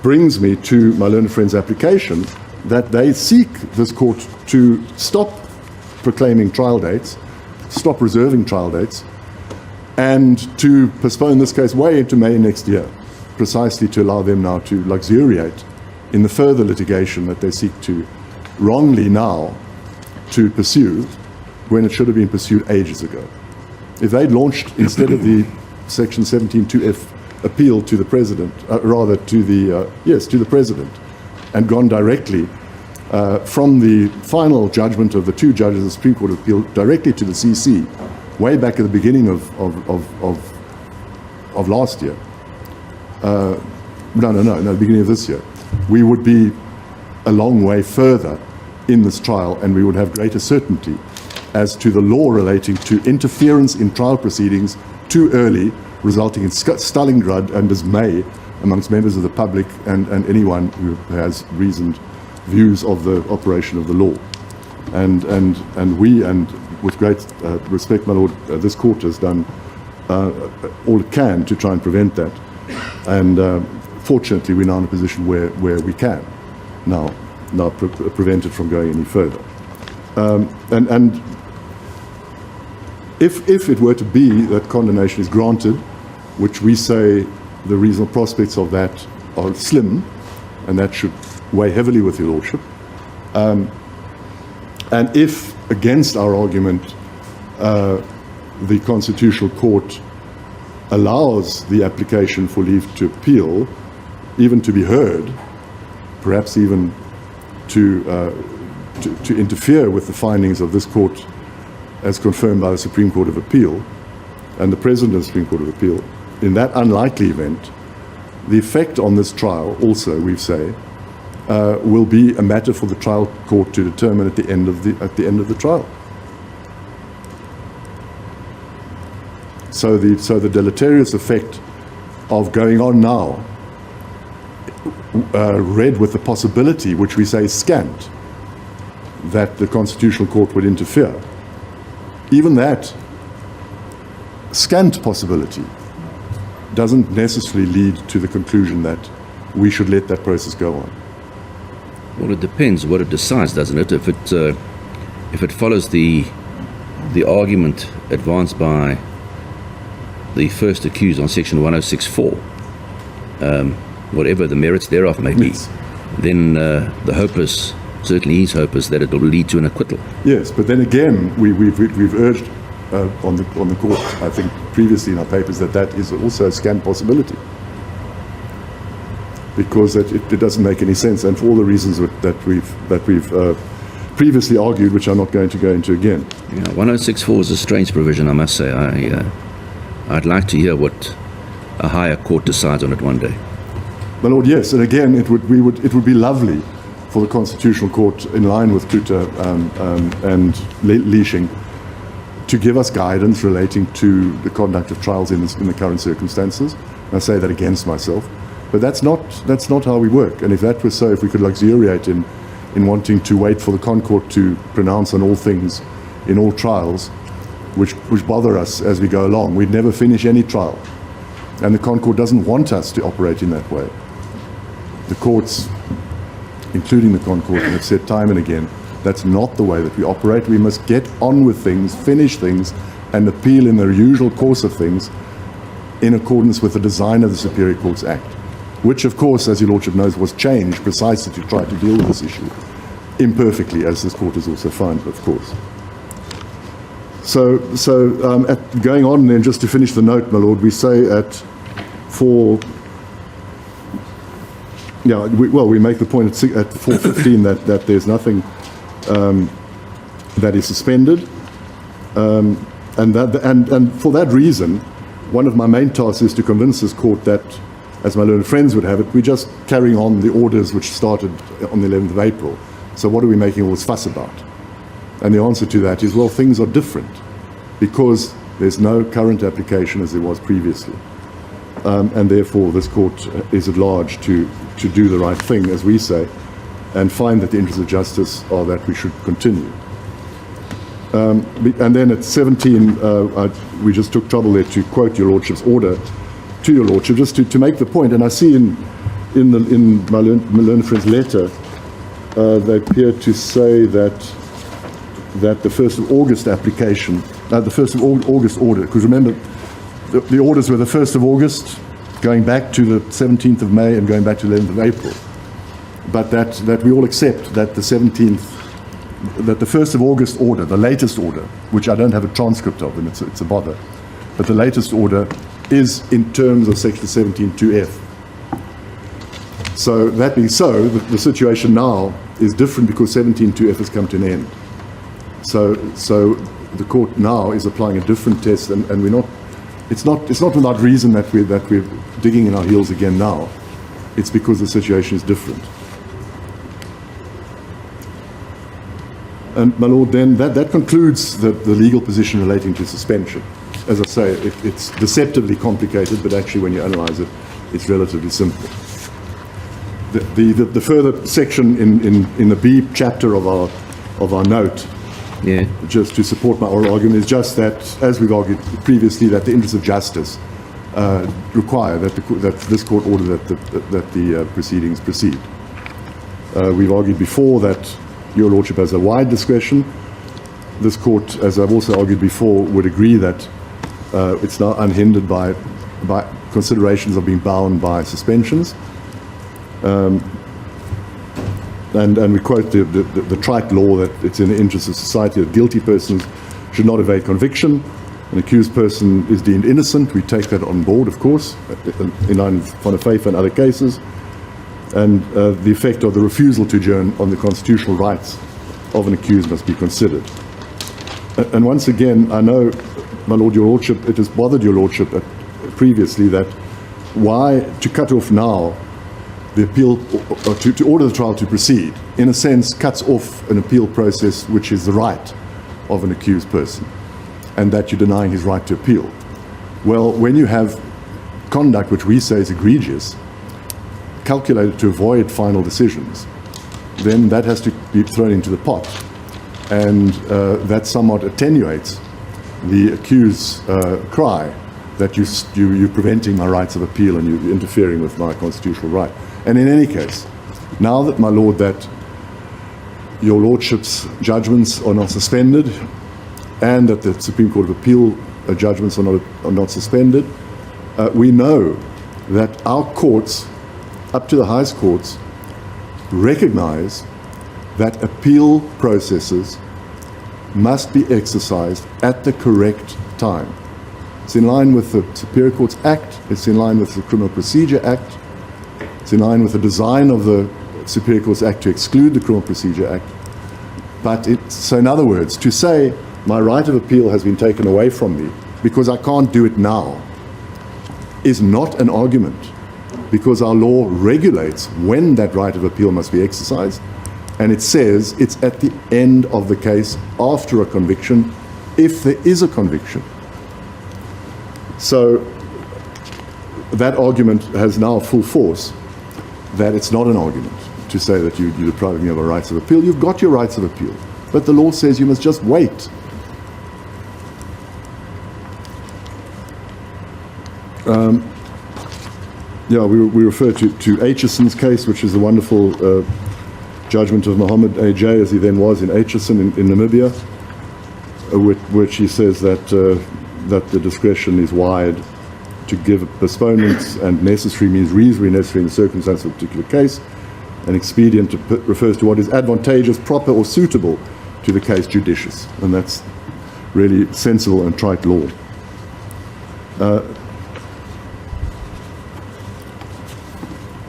brings me to my learned friend's application, that they seek this court to stop proclaiming trial dates, stop reserving trial dates, and to postpone this case way into May next year, precisely to allow them now to luxuriate in the further litigation that they seek to wrongly now to pursue when it should have been pursued ages ago. If they'd launched, instead of the Section 17(2)(f) appeal to the President, rather to the President, and gone directly from the final judgment of the two judges of the Supreme Court of Appeal directly to the CC, way back at the beginning of last year. No, the beginning of this year. We would be a long way further in this trial, and we would have greater certainty as to the law relating to interference in trial proceedings too early, resulting in Stalingrad and dismay amongst members of the public and anyone who has reasoned views of the operation of the law. And we, and with great respect, my Lord, this court has done all it can to try and prevent that. And fortunately, we're now in a position where we can now prevent it from going any further. And if it were to be that condemnation is granted, which we say the reasonable prospects of that are slim, and that should weigh heavily with your Lordship, and if, against our argument, the Constitutional Court allows the application for leave to appeal, even to be heard, perhaps even to interfere with the findings of this court as confirmed by the Supreme Court of Appeal and the President of the Supreme Court of Appeal, in that unlikely event, the effect on this trial also, we say, will be a matter for the trial court to determine at the end of the trial. So the deleterious effect of going on now, read with the possibility, which we say is scant, that the Constitutional Court would interfere, even that scant possibility doesn't necessarily lead to the conclusion that we should let that process go on. Well, it depends what it decides, doesn't it? If it follows the argument advanced by the first accused on Section 1064, whatever the merits thereof may be, yes, then the hope is, certainly his hope is, that it will lead to an acquittal. Yes, but then again, we've urged on the court, I think previously in our papers, that is also a scant possibility, because it doesn't make any sense, and for all the reasons that we've previously argued, which I'm not going to go into again. Yeah, 1064 is a strange provision, I must say. I'd like to hear what a higher court decides on it one day. My Lord, yes, and again, it would be lovely for the Constitutional Court, in line with Klute and Leishing, to give us guidance relating to the conduct of trials in the current circumstances. And I say that against myself, but that's not how we work. And if that was so, if we could luxuriate in wanting to wait for the Concord to pronounce on all things in all trials, which bother us as we go along, we'd never finish any trial. And the Concord doesn't want us to operate in that way. The courts including the Concourt, and have said time and again, that's not the way that we operate. We must get on with things, finish things, and appeal in the usual course of things in accordance with the design of the Superior Courts Act, which, of course, as your Lordship knows, was changed precisely to try to deal with this issue imperfectly, as this Court has also found, of course. So going on then, just to finish the note, my Lord, we say we make the point at 4:15 that there's nothing that is suspended, and for that reason, one of my main tasks is to convince this Court that, as my learned friends would have it, we're just carrying on the orders which started on the 11th of April. So what are we making all this fuss about? And the answer to that is, well, things are different because there's no current application as there was previously. And therefore this Court is at large to do the right thing, as we say, and find that the interests of justice are that we should continue. And then at 17, we just took trouble there to quote your Lordship's order to your Lordship, just to make the point. And I see in my learned friend's letter, they appear to say that the 1st of August application, the 1st of August order, because remember, the orders were the 1st of August, going back to the 17th of May and going back to the 11th of April. But that we all accept that the 1st of August order, the latest order, which I don't have a transcript of, and it's a bother, but the latest order is in terms of section 17.2f. So that being so, the situation now is different because 17.2f has come to an end. So the Court now is applying a different test, and we're not. It's not without reason that we're digging in our heels again now. It's because the situation is different. And my Lord, then that concludes the legal position relating to suspension. As I say, it's deceptively complicated, but actually when you analyze it, it's relatively simple. The further section in the B chapter of our note, just to support my oral argument, is just that, as we've argued previously, that the interests of justice require that this Court order that the proceedings proceed. We've argued before that your Lordship has a wide discretion. This Court, as I've also argued before, would agree that it's now unhindered by considerations of being bound by suspensions. And we quote the trite law that it's in the interest of society that guilty persons should not evade conviction. An accused person is deemed innocent. We take that on board, of course, in line with Von Faith and other cases. And the effect of the refusal to adjourn on the constitutional rights of an accused must be considered. And once again, I know, my Lord, your Lordship, it has bothered your Lordship previously that why to cut off now the appeal, or to order the trial to proceed, in a sense cuts off an appeal process which is the right of an accused person, and that you're denying his right to appeal. Well, when you have conduct which we say is egregious, calculated to avoid final decisions, then that has to be thrown into the pot, and that somewhat attenuates the accused's cry that you're preventing my rights of appeal and you're interfering with my constitutional right. And in any case, now that, my Lord, that your Lordship's judgments are not suspended and that the Supreme Court of Appeal judgments are not suspended, we know that our courts, up to the highest courts, recognize that appeal processes must be exercised at the correct time. It's in line with the Superior Courts Act, it's in line with the Criminal Procedure Act, it's in line with the design of the Superior Courts Act to exclude the Criminal Procedure Act. But so in other words, to say my right of appeal has been taken away from me because I can't do it now is not an argument, because our law regulates when that right of appeal must be exercised, and it says it's at the end of the case after a conviction, if there is a conviction. So that argument has now full force, that it's not an argument to say that you're depriving me of a rights of appeal. You've got your rights of appeal, but the law says you must just wait. We refer to Acheson's case, which is a wonderful judgment of Mohammed A.J., as he then was in Aitchison in Namibia, which he says that the discretion is wide to give postponements, and necessary means reasonably necessary in the circumstance of a particular case. An expedient refers to what is advantageous, proper, or suitable to the case, judicious. And that's really sensible and trite law.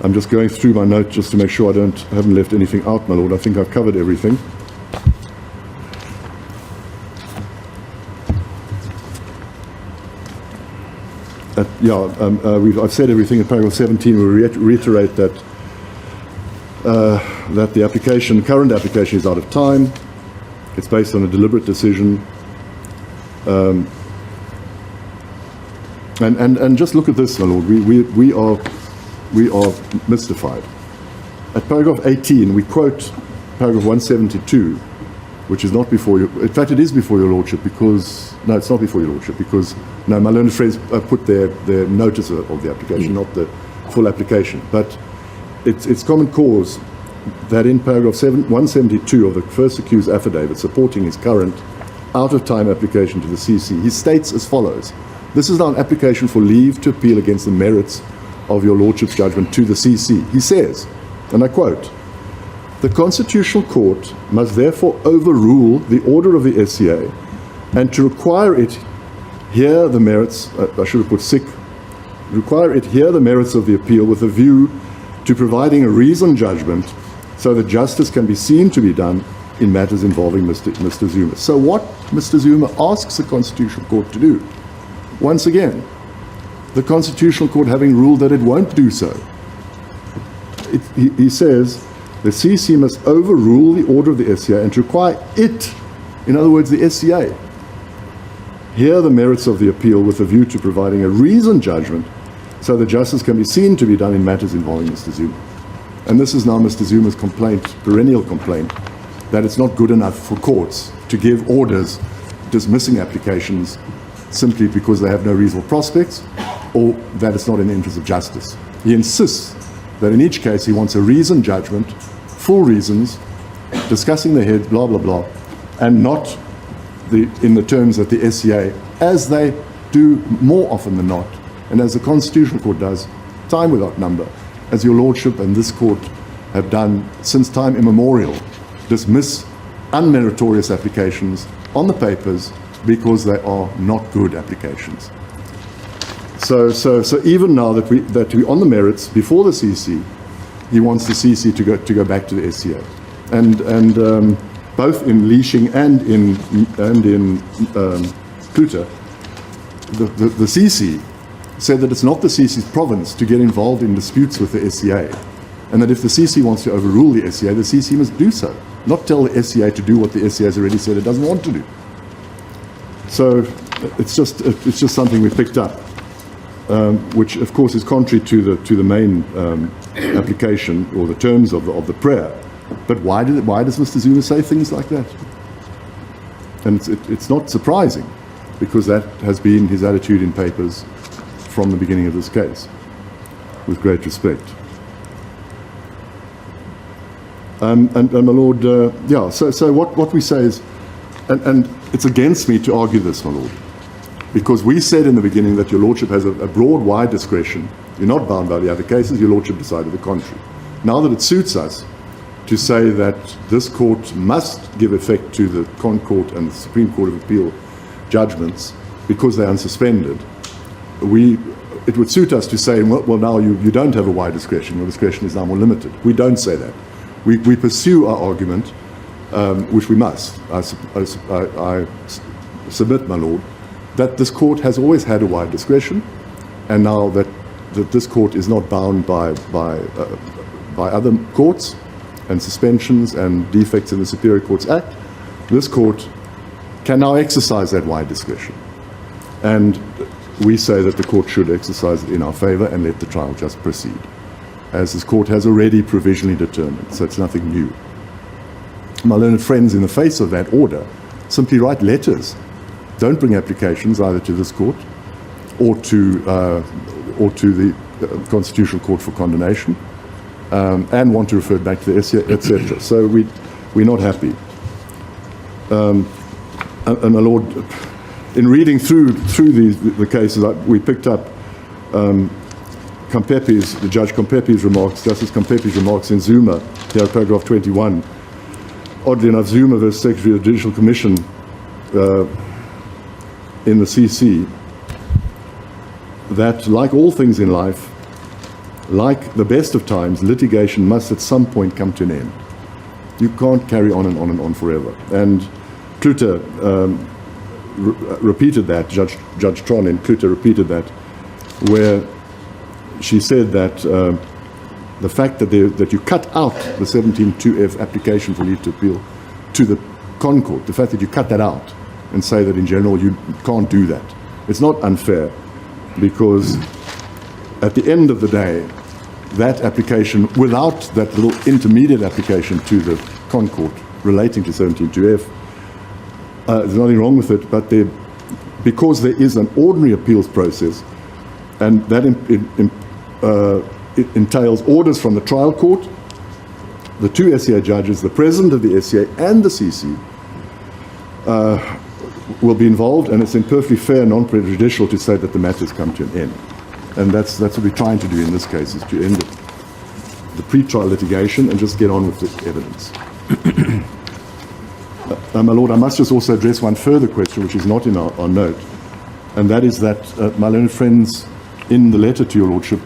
I'm just going through my notes just to make sure I haven't left anything out, my lord. I think I've covered everything. I've said everything in paragraph 17. We reiterate that that the current application is out of time. It's based on a deliberate decision. And just look at this, my lord. We are mystified. At paragraph 18, we quote paragraph 172, which is not before you. In fact, it is before your lordship because no, it's not before your lordship because no, my learned friends put their notice of the application, not the full application. But it's common cause that in paragraph 172 of the first accused affidavit supporting his current out-of-time application to the CC, he states as follows: "This is now an application for leave to appeal against the merits of your lordship's judgment to the CC." He says, and I quote, "The Constitutional Court must therefore overrule the order of the SCA and to require it hear the merits," I should have put sick, "require it hear the merits of the appeal with a view to providing a reasoned judgment so that justice can be seen to be done in matters involving Mr. Zuma." So what Mr. Zuma asks the Constitutional Court to do, once again, the Constitutional Court having ruled that it won't do so, he says the CC must overrule the order of the SCA and to require it, in other words the SCA, hear the merits of the appeal with a view to providing a reasoned judgment so that justice can be seen to be done in matters involving Mr. Zuma. And this is now Mr. Zuma's complaint, perennial complaint, that it's not good enough for courts to give orders dismissing applications simply because they have no reasonable prospects or that it's not in the interest of justice. He insists that in each case he wants a reasoned judgment, full reasons, discussing the head, blah, blah, blah, and not in the terms that the SCA, as they do more often than not, and as the Constitutional Court does, time without number, as your lordship and this court have done since time immemorial, dismiss unmeritorious applications on the papers because they are not good applications. So even now that we on the merits before the CC, he wants the CC to go back to the SCA, and both in Leashing and in Kluter, the CC said that it's not the CC's province to get involved in disputes with the SCA, and that if the CC wants to overrule the SCA, the CC must do so, not tell the SCA to do what the SCA has already said it doesn't want to do. So it's just something we picked up, which of course is contrary to the main application or the terms of the prayer. But why does Mr. Zuma say things like that? And it's not surprising, because that has been his attitude in papers from the beginning of this case, with great respect. And my lord, so what we say is, and it's against me to argue this, my lord, because we said in the beginning that your lordship has a broad, wide discretion. You're not bound by the other cases. Your lordship decided the contrary. Now that it suits us to say that this court must give effect to the Con Court and the Supreme Court of Appeal judgments because they're unsuspended, it would suit us to say, well now you don't have a wide discretion. Your discretion is now more limited. We don't say that. We pursue our argument, which we must. I submit, my lord, that this court has always had a wide discretion, and now that this court is not bound by other courts and suspensions and defects in the Superior Courts Act, this court can now exercise that wide discretion. And we say that the court should exercise it in our favor and let the trial just proceed, as this court has already provisionally determined, so it's nothing new. My learned friends, in the face of that order, simply write letters. Don't bring applications either to this court or to the Constitutional Court for condemnation. and want to refer it back to the SCA, etc. So we're not happy. And my Lord, in reading through the cases, we picked up Judge Compepi's remarks, Justice Compepi's remarks in Zuma, here paragraph 21. Oddly enough, Zuma versus Secretary of the Judicial Commission in the CC, that like all things in life, like the best of times, litigation must at some point come to an end. You can't carry on and on and on forever. And Klute repeated that, Judge Tron in Klute repeated that, where she said that the fact that you cut out the 17.2F application for leave to appeal to the Concord, the fact that you cut that out and say that in general you can't do that, it's not unfair, because at the end of the day, that application, without that little intermediate application to the Concord relating to 17.2F, there's nothing wrong with it, but because there is an ordinary appeals process, and that it entails orders from the trial court, the two SCA judges, the president of the SCA and the CC will be involved, and it's perfectly fair and non-prejudicial to say that the matter's come to an end. And that's what we're trying to do in this case, is to end the pre-trial litigation and just get on with the evidence. My Lord, I must just also address one further question, which is not in our note, and that is that my learned friends in the letter to your Lordship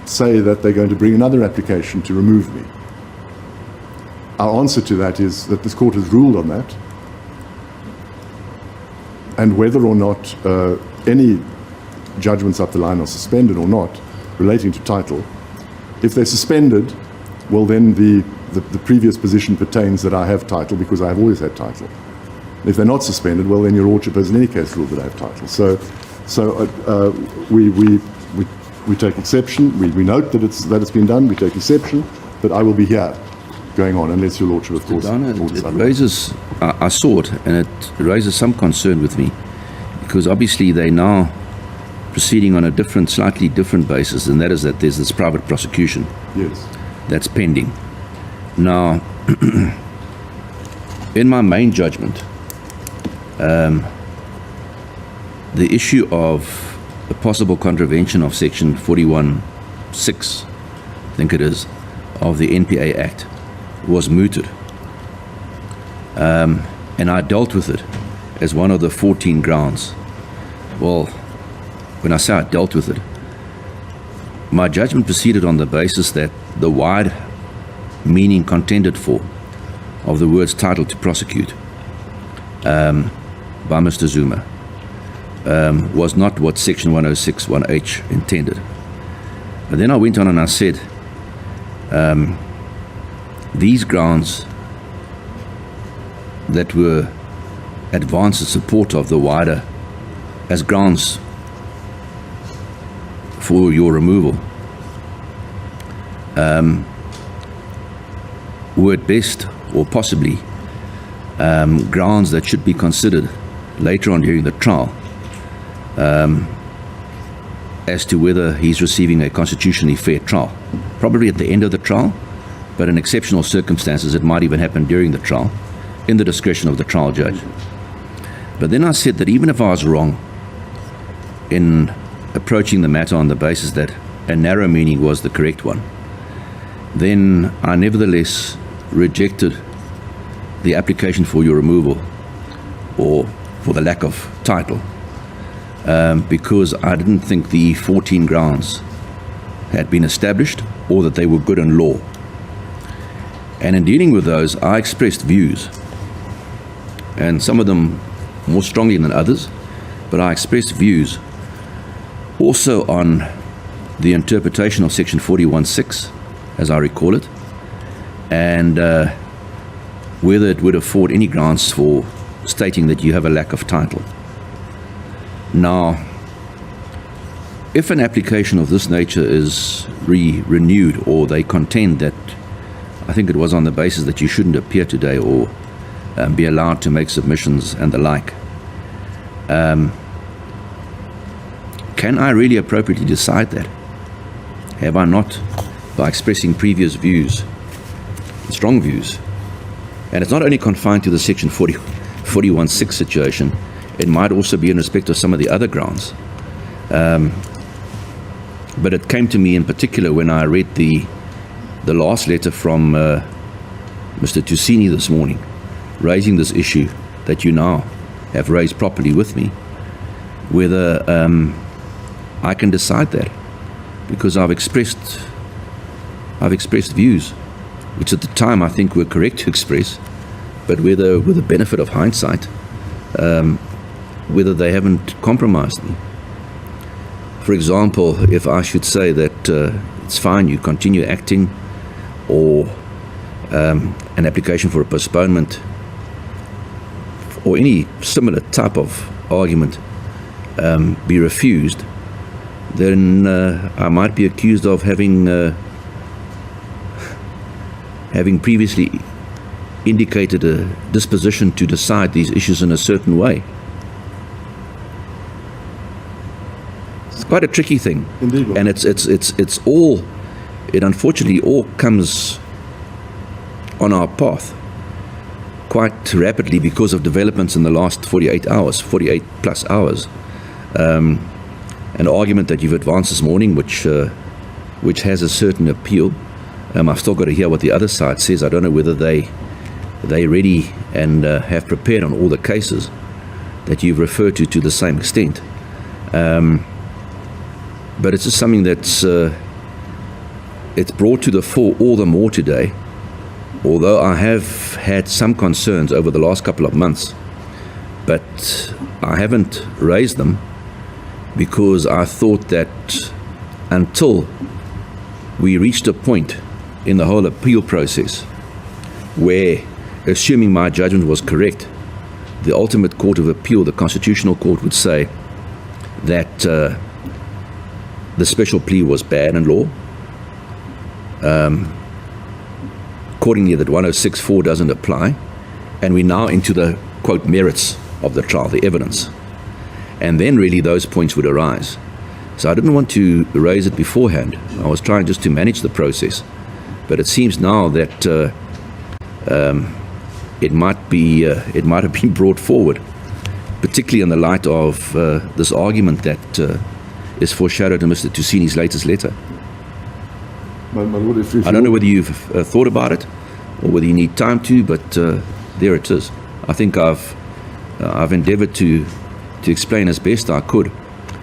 say that they're going to bring another application to remove me. Our answer to that is that this court has ruled on that, and whether or not any judgments up the line are suspended or not relating to title, if they're suspended, well then the previous position pertains that I have title, because I have always had title. If they're not suspended, well then your Lordship has in any case ruled that I have title. So we take exception. We note that it's been done. We take exception, but I will be here going on, unless your Lordship, of course, orders it raises. I saw it, and it raises some concern with me, because obviously they now proceeding on a slightly different basis, and that is that there's this private prosecution. Yes. That's pending. Now, in my main judgment, the issue of a possible contravention of Section 41(6), I think it is, of the NPA Act was mooted. And I dealt with it as one of the 14 grounds. Well, when I say I dealt with it, my judgment proceeded on the basis that the wide meaning contended for of the words title to prosecute by Mr. Zuma was not what Section 106(1)H intended. But then I went on and I said, these grounds that were advanced in support of the wider as grounds for your removal were at best, or possibly, grounds that should be considered later on during the trial as to whether he's receiving a constitutionally fair trial. Probably at the end of the trial, but in exceptional circumstances it might even happen during the trial, in the discretion of the trial judge. But then I said that even if I was wrong in approaching the matter on the basis that a narrow meaning was the correct one, then I nevertheless rejected the application for your removal, or for the lack of title, because I didn't think the 14 grounds had been established, or that they were good in law. And in dealing with those, I expressed views, and some of them more strongly than others, but I expressed views also on the interpretation of Section 41(6), as I recall it, and whether it would afford any grounds for stating that you have a lack of title. Now, if an application of this nature is renewed, or they contend that, I think it was on the basis that you shouldn't appear today, or be allowed to make submissions and the like, can I really appropriately decide that? Have I not by expressing previous views, strong views. And it's not only confined to the Section 41.6 situation, it might also be in respect of some of the other grounds. But it came to me in particular when I read the last letter from Mr. Tusini this morning, raising this issue that you now have raised properly with me, whether I can decide that, because I've expressed views which at the time I think were correct to express, but whether, with the benefit of hindsight, whether they haven't compromised me. For example, if I should say that it's fine, you continue acting, or an application for a postponement, or any similar type of argument be refused, then I might be accused of having previously indicated a disposition to decide these issues in a certain way. It's quite a tricky thing. Indeed. And it's all, it unfortunately all comes on our path quite rapidly because of developments in the last 48 plus hours. An argument that you've advanced this morning, which has a certain appeal. I've still got to hear what the other side says. I don't know whether they're ready and have prepared on all the cases that you've referred to the same extent. But it's just something that's it's brought to the fore all the more today, although I have had some concerns over the last couple of months, but I haven't raised them because I thought that until we reached a point in the whole appeal process where, assuming my judgment was correct, the ultimate court of appeal, the constitutional court, would say that the special plea was bad in law. Accordingly, that 106.4 doesn't apply, and we're now into the, quote, merits of the trial, the evidence. And then really those points would arise. So I didn't want to raise it beforehand. I was trying just to manage the process. But it seems now that it might have been brought forward, particularly in the light of this argument that is foreshadowed in Mr. Tusini's latest letter. My Lord, if I don't know whether you've thought about it or whether you need time to, but there it is. I think I've endeavored to explain as best I could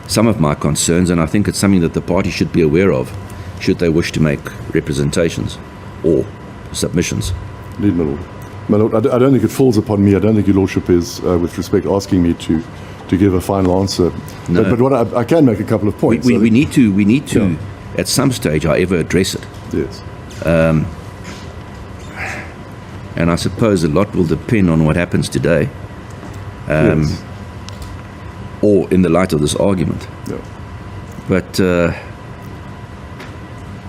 some of my concerns, and I think it's something that the party should be aware of should they wish to make representations or submissions. Indeed, my Lord. My Lord, I don't think it falls upon me. I don't think your Lordship is, with respect, asking me to give a final answer. No. But what I can make a couple of points. We need to at some stage, however, address it. Yes. And I suppose a lot will depend on what happens today, Yes. or in the light of this argument. Yeah. But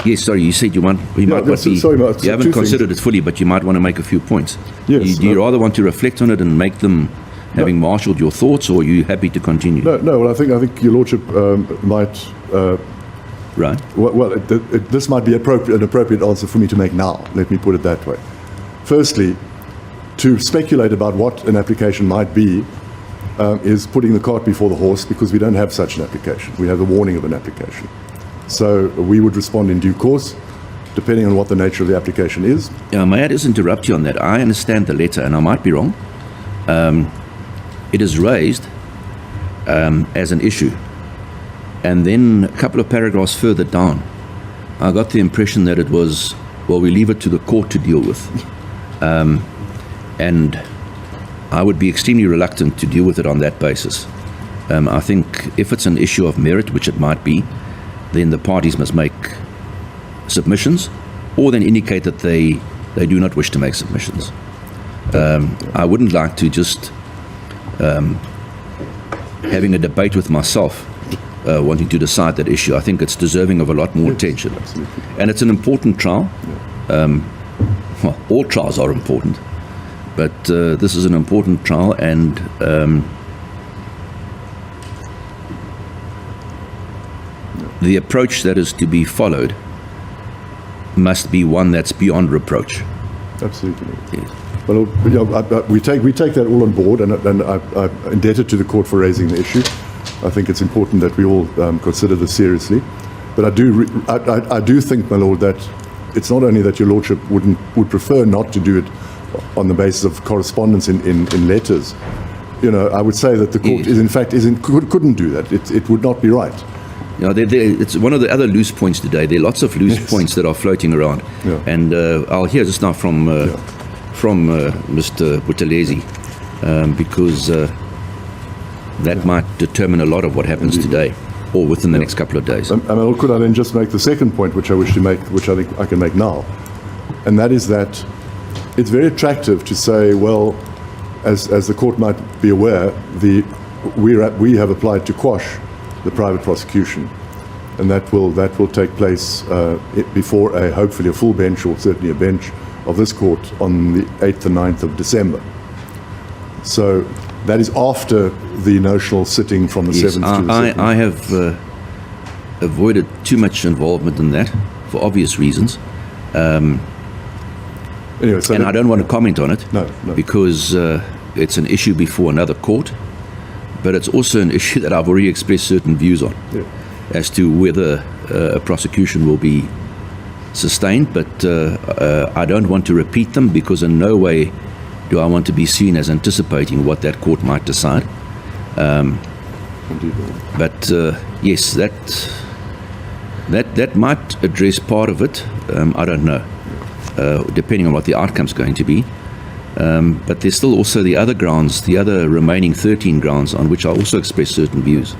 yes, sorry, you said you might not that's- be. sorry, Mark, you haven't two considered things. it fully, but you might want to make a few points. Yes, Do you rather want to reflect on it and make them, having marshaled your thoughts, or are you happy to continue? No. Well, I think your Lordship might. Right. Well, this might be an appropriate answer for me to make now. Let me put it that way. Firstly, to speculate about what an application might be is putting the cart before the horse, because we don't have such an application. We have the warning of an application. So we would respond in due course, depending on what the nature of the application is. May I just interrupt you on that? I understand the letter, and I might be wrong. It is raised as an issue. And then a couple of paragraphs further down, I got the impression that it was, well, we leave it to the court to deal with. And I would be extremely reluctant to deal with it on that basis. I think if it's an issue of merit, which it might be, then the parties must make submissions, or then indicate that they do not wish to make submissions. I wouldn't like to just having a debate with myself, wanting to decide that issue. I think it's deserving of a lot more attention. Absolutely. And it's an important trial. Well, all trials are important, but this is an important trial, and the approach that is to be followed must be one that's beyond reproach. Absolutely. Yes. Well, we take that all on board, and I'm indebted to the court for raising the issue. I think it's important that we all consider this seriously. But I do think, my lord, that it's not only that your lordship would prefer not to do it on the basis of correspondence in letters. I would say that the court couldn't do that. It would not be right. It's one of the other loose points today. There are lots of loose points that are floating around, and I'll hear just now from Mr. Buthelezi, because that might determine a lot of what happens today or within the next couple of days. And could I then just make the second point, which I wish to make, which I think I can make now, and that is that it's very attractive to say, well, as the court might be aware, we have applied to quash the private prosecution, and that will take place before hopefully a full bench, or certainly a bench of this court, on the 8th and 9th of December. So that is after the notional sitting from the 7th to the 2nd. I have avoided too much involvement in that for obvious reasons. Anyway, and I don't want to comment on it, no. because it's an issue before another court, but it's also an issue that I've already expressed certain views on, as to whether a prosecution will be sustained, but I don't want to repeat them, because in no way do I want to be seen as anticipating what that court might decide. But yes, that might address part of it. I don't know, depending on what the outcome's going to be. But there's still also the other grounds, the other remaining 13 grounds on which I also express certain views.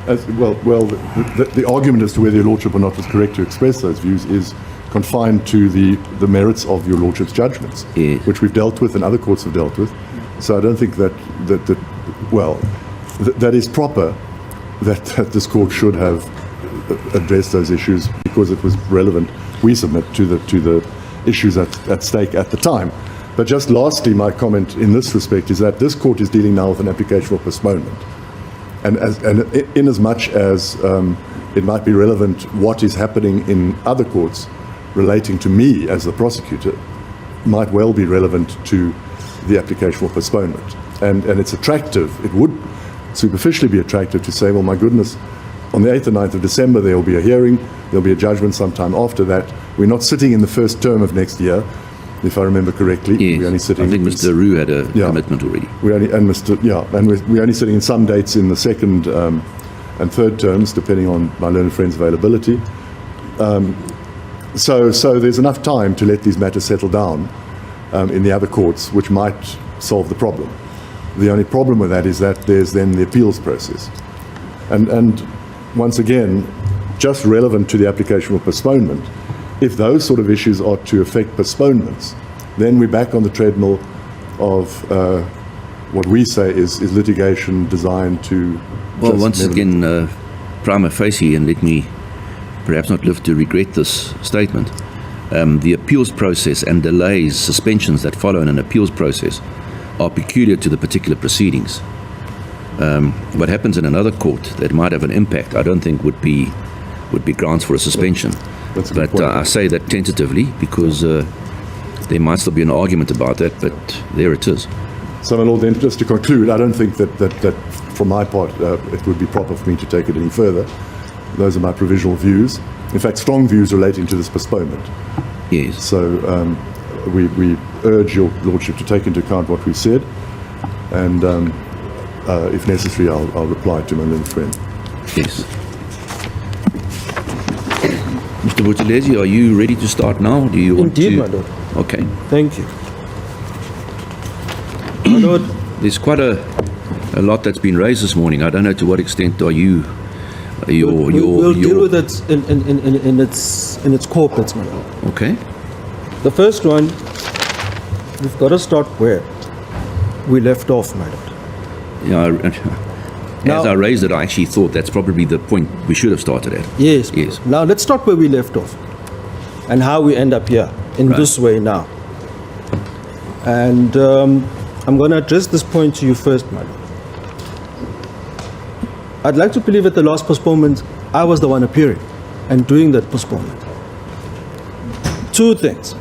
The argument as to whether your lordship or not was correct to express those views is confined to the merits of your lordship's judgments, which we've dealt with and other courts have dealt with. So I don't think that is proper, that this court should have addressed those issues, because it was relevant, we submit, to the issues at stake at the time. But just lastly, my comment in this respect is that this court is dealing now with an application for postponement. And in as much as it might be relevant what is happening in other courts relating to me as the prosecutor, might well be relevant to the application for postponement. And it's attractive, it would superficially be attractive to say, well, my goodness, on the 8th and 9th of December there will be a hearing, there'll be a judgment sometime after that. We're not sitting in the first term of next year, if I remember correctly. Yes. We're only sitting. I think Mr. Roux had a commitment already. We're only sitting in some dates in the second and third terms, depending on my learned friend's availability. So there's enough time to let these matters settle down in the other courts, which might solve the problem. The only problem with that is that there's then the appeals process. And once again, just relevant to the application for postponement, if those sort of issues are to affect postponements, then we're back on the treadmill of what we say is litigation designed to... Well, once again, prima facie, and let me perhaps not live to regret this statement, the appeals process and delays, suspensions that follow in an appeals process are peculiar to the particular proceedings. What happens in another court that might have an impact, I don't think would be grounds for a suspension. But I say that tentatively, because there might still be an argument about that, but there it is. So, my lord, then just to conclude, I don't think that from my part it would be proper for me to take it any further. Those are my provisional views. In fact, strong views relating to this postponement. Yes. So we urge your lordship to take into account what we've said, and if necessary, I'll reply to my learned friend. Yes. Mr. Buthelezi, are you ready to start now? Do you want Indeed, to? my lord. Okay. Thank you. My lord, There's quite a lot that's been raised this morning. I don't know to what extent are you we'll deal with it in its core bits, my lord. Okay. The first one, we've got to start where we left off, my lord. Yeah. As I raised it, I actually thought that's probably the point we should have started at. Yes. Yes. Now let's start where we left off, and how we end up here in this way now. And I'm going to address this point to you first, my lord. I'd like to believe at the last postponement, I was the one appearing and doing that postponement. two things.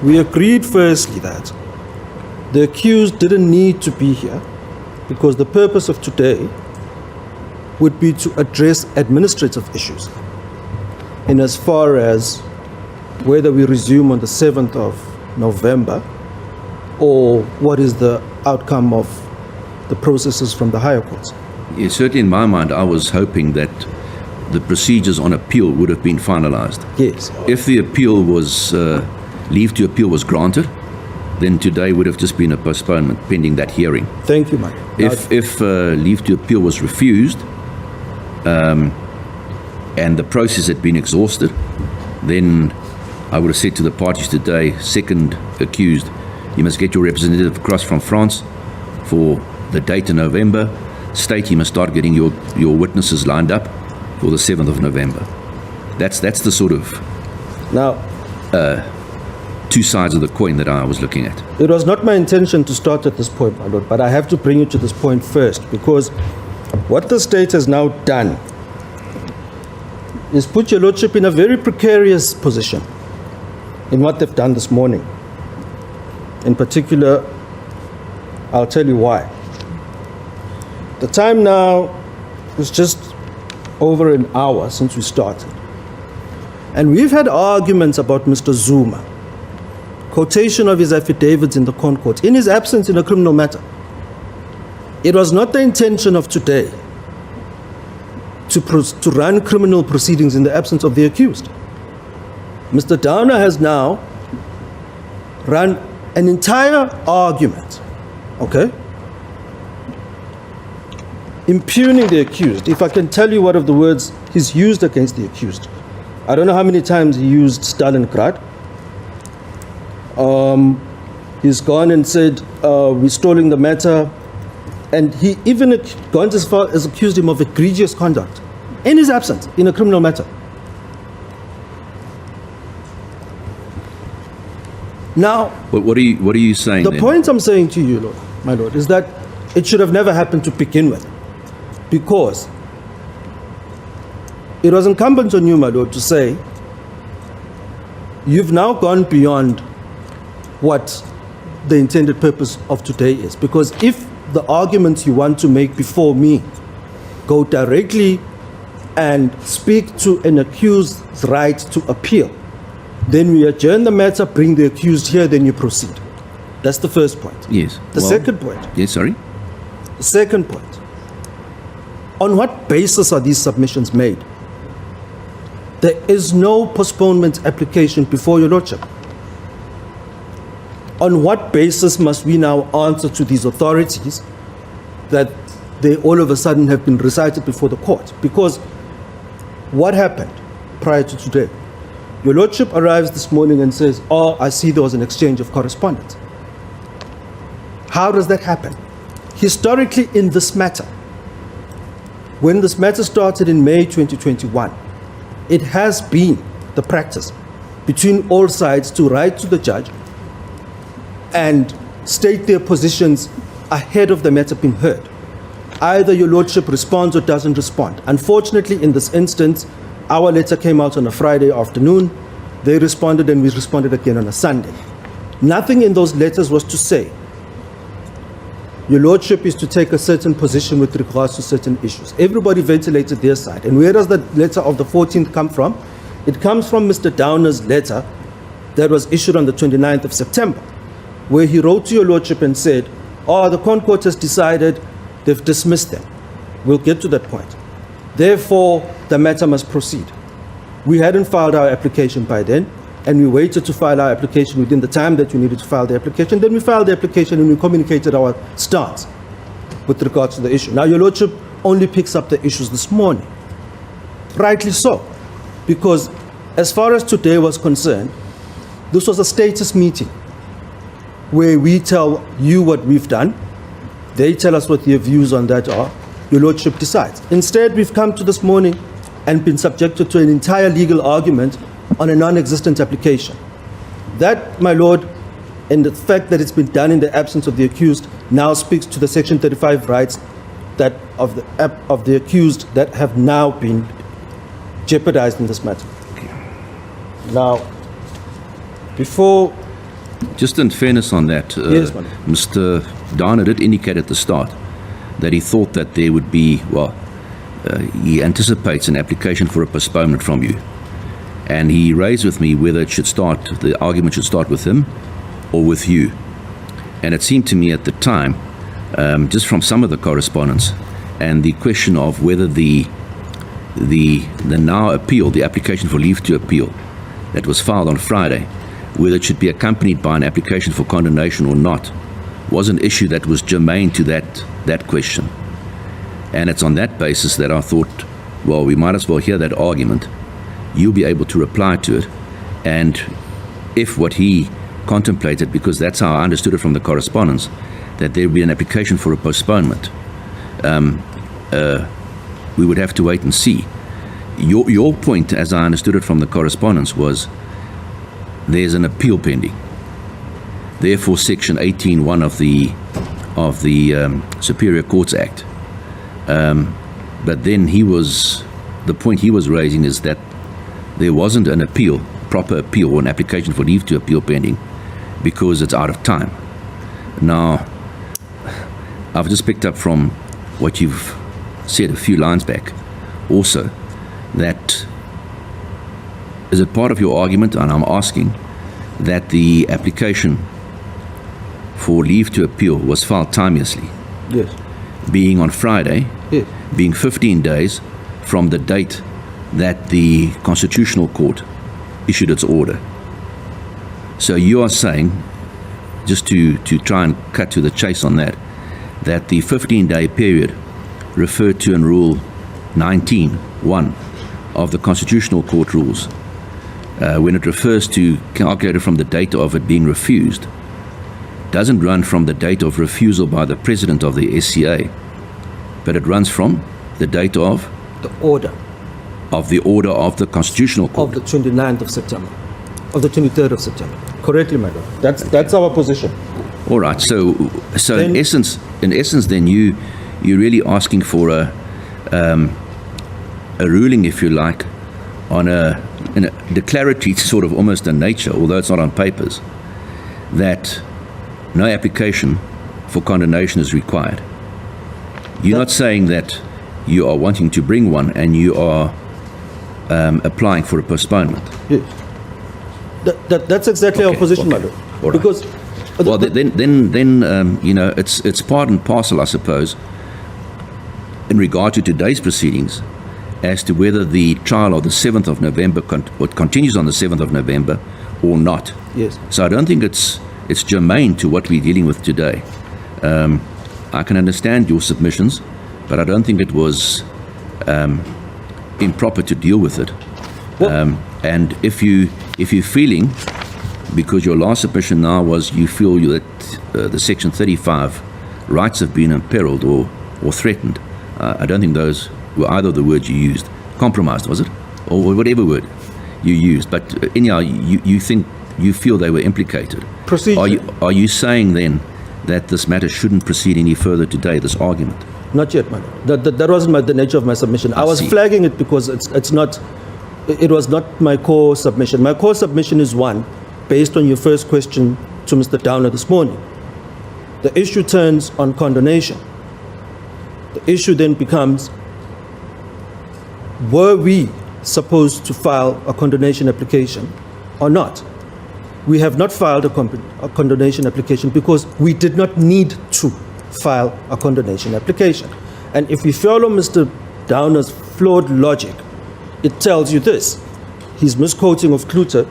We agreed firstly that the accused didn't need to be here because the purpose of today would be to address administrative issues in as far as whether we resume on the 7th of November or what is the outcome of the processes from the higher courts. Yeah, certainly in my mind, I was hoping that the procedures on appeal would have been finalized. Yes. If the appeal was, leave to appeal was granted, then today would have just been a postponement pending that hearing. Thank you, Mike. If leave to appeal was refused and the process had been exhausted, then I would have said to the parties today, second accused, you must get your representative across from France for the date in November. State, you must start getting your witnesses lined up for the 7th of November. That's the sort of Now, two sides of the coin that I was looking at. it was not my intention to start at this point, my lord, but I have to bring you to this point first because what the state has now done is put your lordship in a very precarious position in what they've done this morning. In particular, I'll tell you why. The time now is just over an hour since we started. And we've had arguments about Mr. Zuma, quotation of his affidavits in the Concord, in his absence in a criminal matter. It was not the intention of today to run criminal proceedings in the absence of the accused. Mr. Downer has now run an entire argument, okay, impugning the accused. If I can tell you what of the words he's used against the accused. I don't know how many times he used Stalingrad. He's gone and said, we're stalling the matter. And he even gone as far as accused him of egregious conduct in his absence in a criminal matter. Now, What are you saying the then? point I'm saying to you, Lord, my lord, is that it should have never happened to begin with, because it was incumbent on you, my lord, to say you've now gone beyond what the intended purpose of today is. Because if the arguments you want to make before me go directly and speak to an accused's right to appeal, then we adjourn the matter, bring the accused here, then you proceed. That's the first point. Yes. The second point. Yes, sorry? The second point. On what basis are these submissions made? There is no postponement application before your lordship. On what basis must we now answer to these authorities that they all of a sudden have been recited before the court? Because what happened prior to today? Your lordship arrives this morning and says, oh, I see there was an exchange of correspondence. How does that happen? Historically, in this matter, when this matter started in May 2021, it has been the practice between all sides to write to the judge and state their positions ahead of the matter being heard. Either your lordship responds or doesn't respond. Unfortunately, in this instance, our letter came out on a Friday afternoon. They responded and we responded again on a Sunday. Nothing in those letters was to say, your lordship is to take a certain position with regards to certain issues. Everybody ventilated their side. And where does the letter of the 14th come from? It comes from Mr. Downer's letter that was issued on the 29th of September, where he wrote to your lordship and said, oh, the Concourt has decided they've dismissed them. We'll get to that point. Therefore, the matter must proceed. We hadn't filed our application by then, and we waited to file our application within the time that we needed to file the application. Then we filed the application and we communicated our stance with regards to the issue. Now, your lordship only picks up the issues this morning. Rightly so, because as far as today was concerned, this was a status meeting where we tell you what we've done, they tell us what their views on that are, your lordship decides. Instead, we've come to this morning and been subjected to an entire legal argument on a non-existent application. That, my lord, and the fact that it's been done in the absence of the accused now speaks to the Section 35 rights that of the accused that have now been jeopardized in this matter. Now, Before, Just in fairness on that, Yes, madam. Mr. Downer did indicate at the start that he thought that there would be, he anticipates an application for a postponement from you. And he raised with me whether the argument should start with him or with you. And it seemed to me at the time, just from some of the correspondence, and the question of whether the now appeal, the application for leave to appeal that was filed on Friday, whether it should be accompanied by an application for condonation or not, was an issue that was germane to that question. And it's on that basis that I thought, well, we might as well hear that argument. You'll be able to reply to it. And if what he contemplated, because that's how I understood it from the correspondence, that there would be an application for a postponement, we would have to wait and see. Your point, as I understood it from the correspondence, was there's an appeal pending. Therefore, Section 18(1) of the Superior Courts Act. But then the point he was raising is that there wasn't an appeal, proper appeal, or an application for leave to appeal pending because it's out of time. Now, I've just picked up from what you've said a few lines back also, that is it part of your argument, and I'm asking, that the application for leave to appeal was filed timeously, yes, being on Friday, yes, being 15 days from the date that the Constitutional Court issued its order. So you are saying, just to try and cut to the chase on that the 15-day period referred to in Rule 19(1) of the Constitutional Court rules, when it refers to calculated from the date of it being refused, doesn't run from the date of refusal by the President of the SCA, but it runs from the date of the order of the Constitutional Court. of the 29th of September, of the 23rd of September. Correctly, madam. That's our position. All right. So Then- in essence, then you're really asking for a ruling, if you like, on in a declaratory sort of almost a nature, although it's not on papers, that no application for condonation is required. You're not saying that you are wanting to bring one and you are applying for a postponement. Yes. That's exactly our Okay, position, okay. madam. All right. Because Well, then you know, it's part and parcel, I suppose, in regard to today's proceedings, as to whether the trial of the 7th of November continues on the 7th of November or not. yes, So I don't think it's germane to what we're dealing with today. I can understand your submissions, but I don't think it was improper to deal with it. And if you're feeling, because your last submission now was you feel that the Section 35 rights have been imperiled or threatened, I don't think those were either of the words you used. Compromised, was it? Or whatever word you used. But anyhow, you feel they were implicated. Procedure. Are you saying then that this matter shouldn't proceed any further today, this argument? not yet, madam. That wasn't the nature of my submission. I was see. flagging it because it's not. It was not my core submission. My core submission is one, based on your first question to Mr. Downer this morning. The issue turns on condonation. The issue then becomes, were we supposed to file a condonation application or not? We have not filed a condonation application because we did not need to file a condonation application. And if we follow Mr. Downer's flawed logic, it tells you this. He's misquoting of Kluter.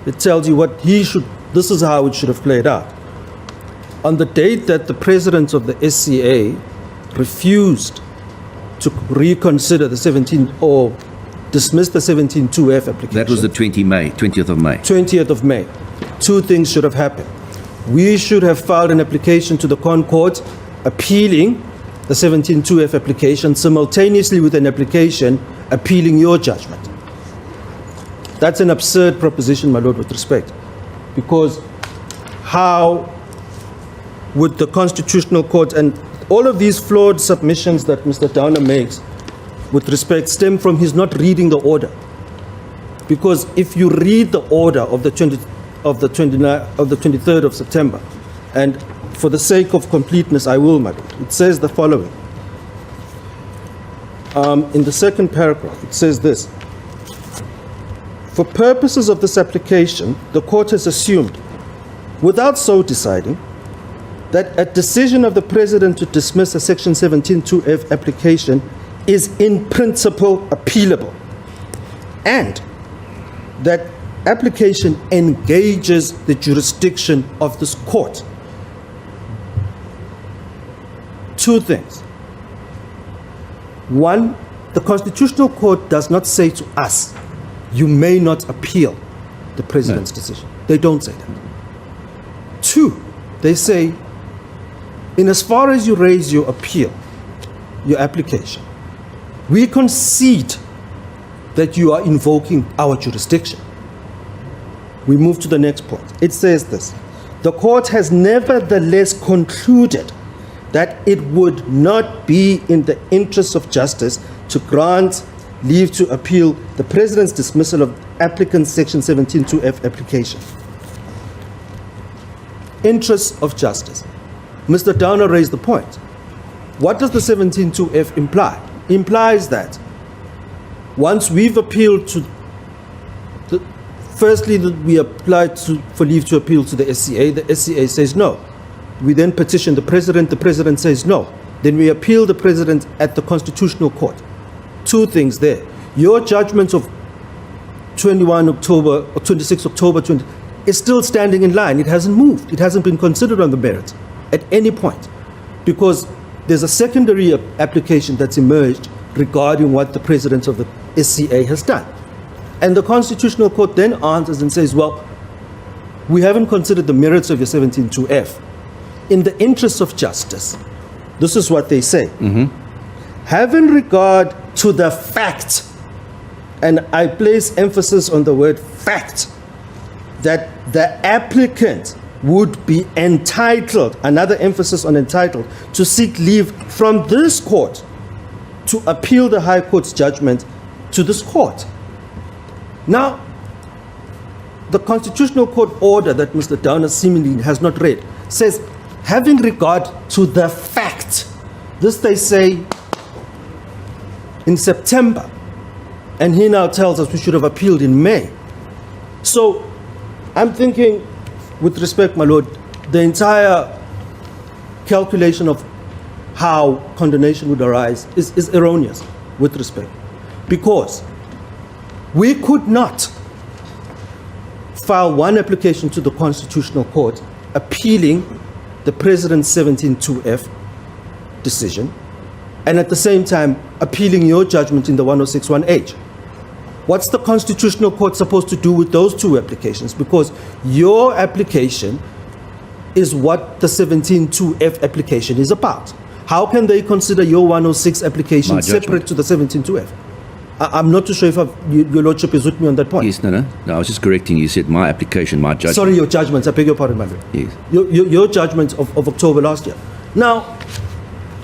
It tells you what this is how it should have played out. On the date that the president of the SCA refused to reconsider the 17 or dismiss the 17(2)F application. That was the 20th of May. 20th of May. Two things should have happened. We should have filed an application to the Con Court appealing the 17(2)F application simultaneously with an application appealing your judgment. That's an absurd proposition, my lord, with respect. Because how would the Constitutional Court, and all of these flawed submissions that Mr. Downer makes with respect stem from his not reading the order. Because if you read the order of the of the 23rd of September. And for the sake of completeness, I will, my lord. It says the following. In the second paragraph, it says this. For purposes of this application, the court has assumed, without so deciding, that a decision of the President to dismiss a Section 17(2)(f) application is in principle appealable, and that application engages the jurisdiction of this court. Two things. One, the Constitutional Court does not say to us, you may not appeal the President's decision. They don't say that. Two, they say, in as far as you raise your appeal, your application, we concede that you are invoking our jurisdiction. We move to the next point. It says this. The court has nevertheless concluded that it would not be in the interests of justice to grant leave to appeal the President's dismissal of applicant's Section 17(2)(f) application. Interests of justice. Mr. Downer raised the point. What does the 17(2)(f) imply? Implies that once we've appealed to firstly, that we applied for leave to appeal to the SCA says no. We then petition the President says no. Then we appeal the President at the Constitutional Court. Two things there. Your judgment of 21 October or 26 October 20 is still standing in line. It hasn't moved. It hasn't been considered on the merits at any point, because there's a secondary application that's emerged regarding what the President of the SCA has done. And the Constitutional Court then answers and says, well, we haven't considered the merits of your 17(2)(f. In the interests of justice, this is what they say. Having regard to the fact, and I place emphasis on the word fact, that the applicant would be entitled, another emphasis on entitled, to seek leave from this court to appeal the High Court's judgment to this court. Now, the Constitutional Court order that Mr. Downer seemingly has not read says, having regard to the fact. This they say in September, and he now tells us we should have appealed in May. So I'm thinking, with respect, my lord, the entire calculation of how condemnation would arise is erroneous, with respect, because we could not file one application to the Constitutional Court appealing the President's 17(2)(f) decision, and at the same time appealing your judgment in the 106(1)(h). What's the Constitutional Court supposed to do with those two applications? Because your application is what the 17(2)(f) application is about. How can they consider your 106 application separate to the 17(2)(f)? I'm not too sure if your Lordship is with me on that point. Yes, no, I was just correcting you. You said my application, my judgment. Sorry, your judgments. I beg your pardon, my lord. Yes. Your judgment of October last year. Now,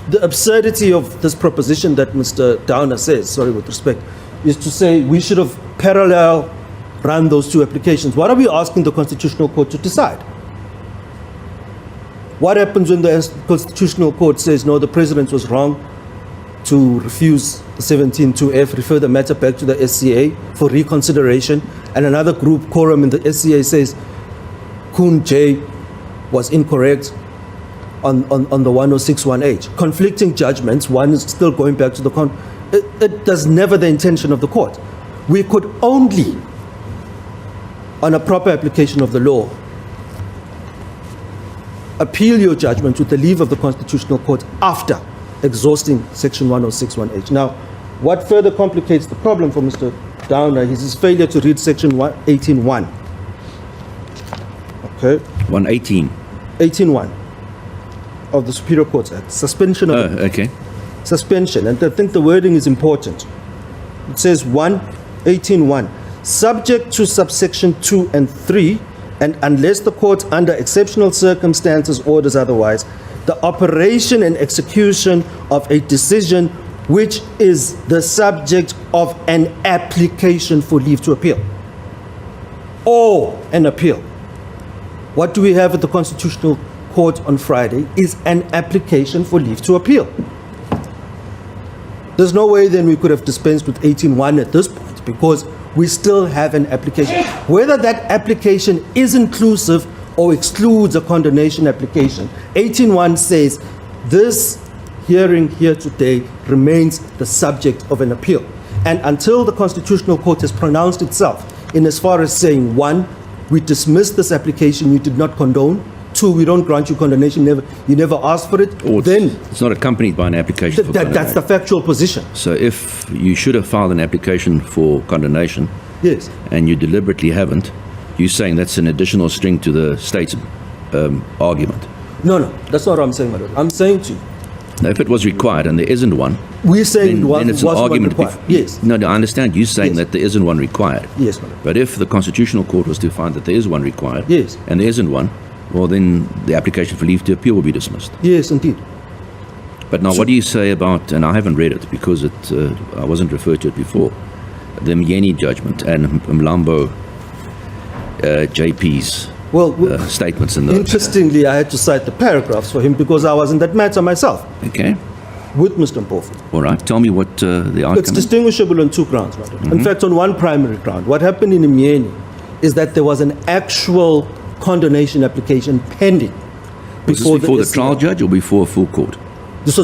the absurdity of this proposition that Mr. Downer says, sorry, with respect, is to say we should have parallel run those two applications. What are we asking the Constitutional Court to decide? What happens when the Constitutional Court says, no, the President was wrong to refuse the 17(2)(f), refer the matter back to the SCA for reconsideration, and another group, quorum in the SCA, says Kun J was incorrect on the 106(1)(h). Conflicting judgments, one is still going back to the it does never the intention of the court. We could only, on a proper application of the law, appeal your judgment with the leave of the Constitutional Court after exhausting Section 106(1)(h). Now, what further complicates the problem for Mr. Downer is his failure to read Section 18(1). Okay? 118. 18(1) of the Superior Courts Act. Suspension of... okay. Suspension, and I think the wording is important. It says 18(1), subject to subsection 2 and 3, and unless the court under exceptional circumstances orders otherwise, the operation and execution of a decision which is the subject of an application for leave to appeal, or an appeal. What do we have at the Constitutional Court on Friday is an application for leave to appeal. There's no way then we could have dispensed with 18.1 at this point, because we still have an application. Whether that application is inclusive or excludes a condonation application, 18.1 says this hearing here today remains the subject of an appeal. And until the Constitutional Court has pronounced itself in as far as saying, 1, we dismiss this application, you did not condone; 2, we don't grant you condonation, you never asked for it, Or then it's not accompanied by an application for that's the condonation. factual position. So if you should have filed an application for condonation Yes. and you deliberately haven't, you're saying that's an additional string to the state's argument. No, that's not what I'm saying, my lord. I'm saying to you, Now, if it was required and there isn't one, we're saying then it's an argument. Yes. No, I understand you saying Yes. that there isn't one required. Yes, my lord. But if the Constitutional Court was to find that there is one required, Yes. and there isn't one, well, then the application for leave to appeal will be dismissed. Yes, indeed. But now, what do you say about, and I haven't read it because I wasn't referred to it before, the Mjeni judgment and Mlambo JP's Well, statements in those? interestingly, I had to cite the paragraphs for him because I was in that matter myself Okay, with Mr. Mpofu. all right. Tell me what the It's outcome is. distinguishable on 2 grounds, madam. Mm-hmm. In fact, on one primary ground, what happened in Mjeni is that there was an actual condonation application pending Was this before the SCA. trial judge or before a full court? It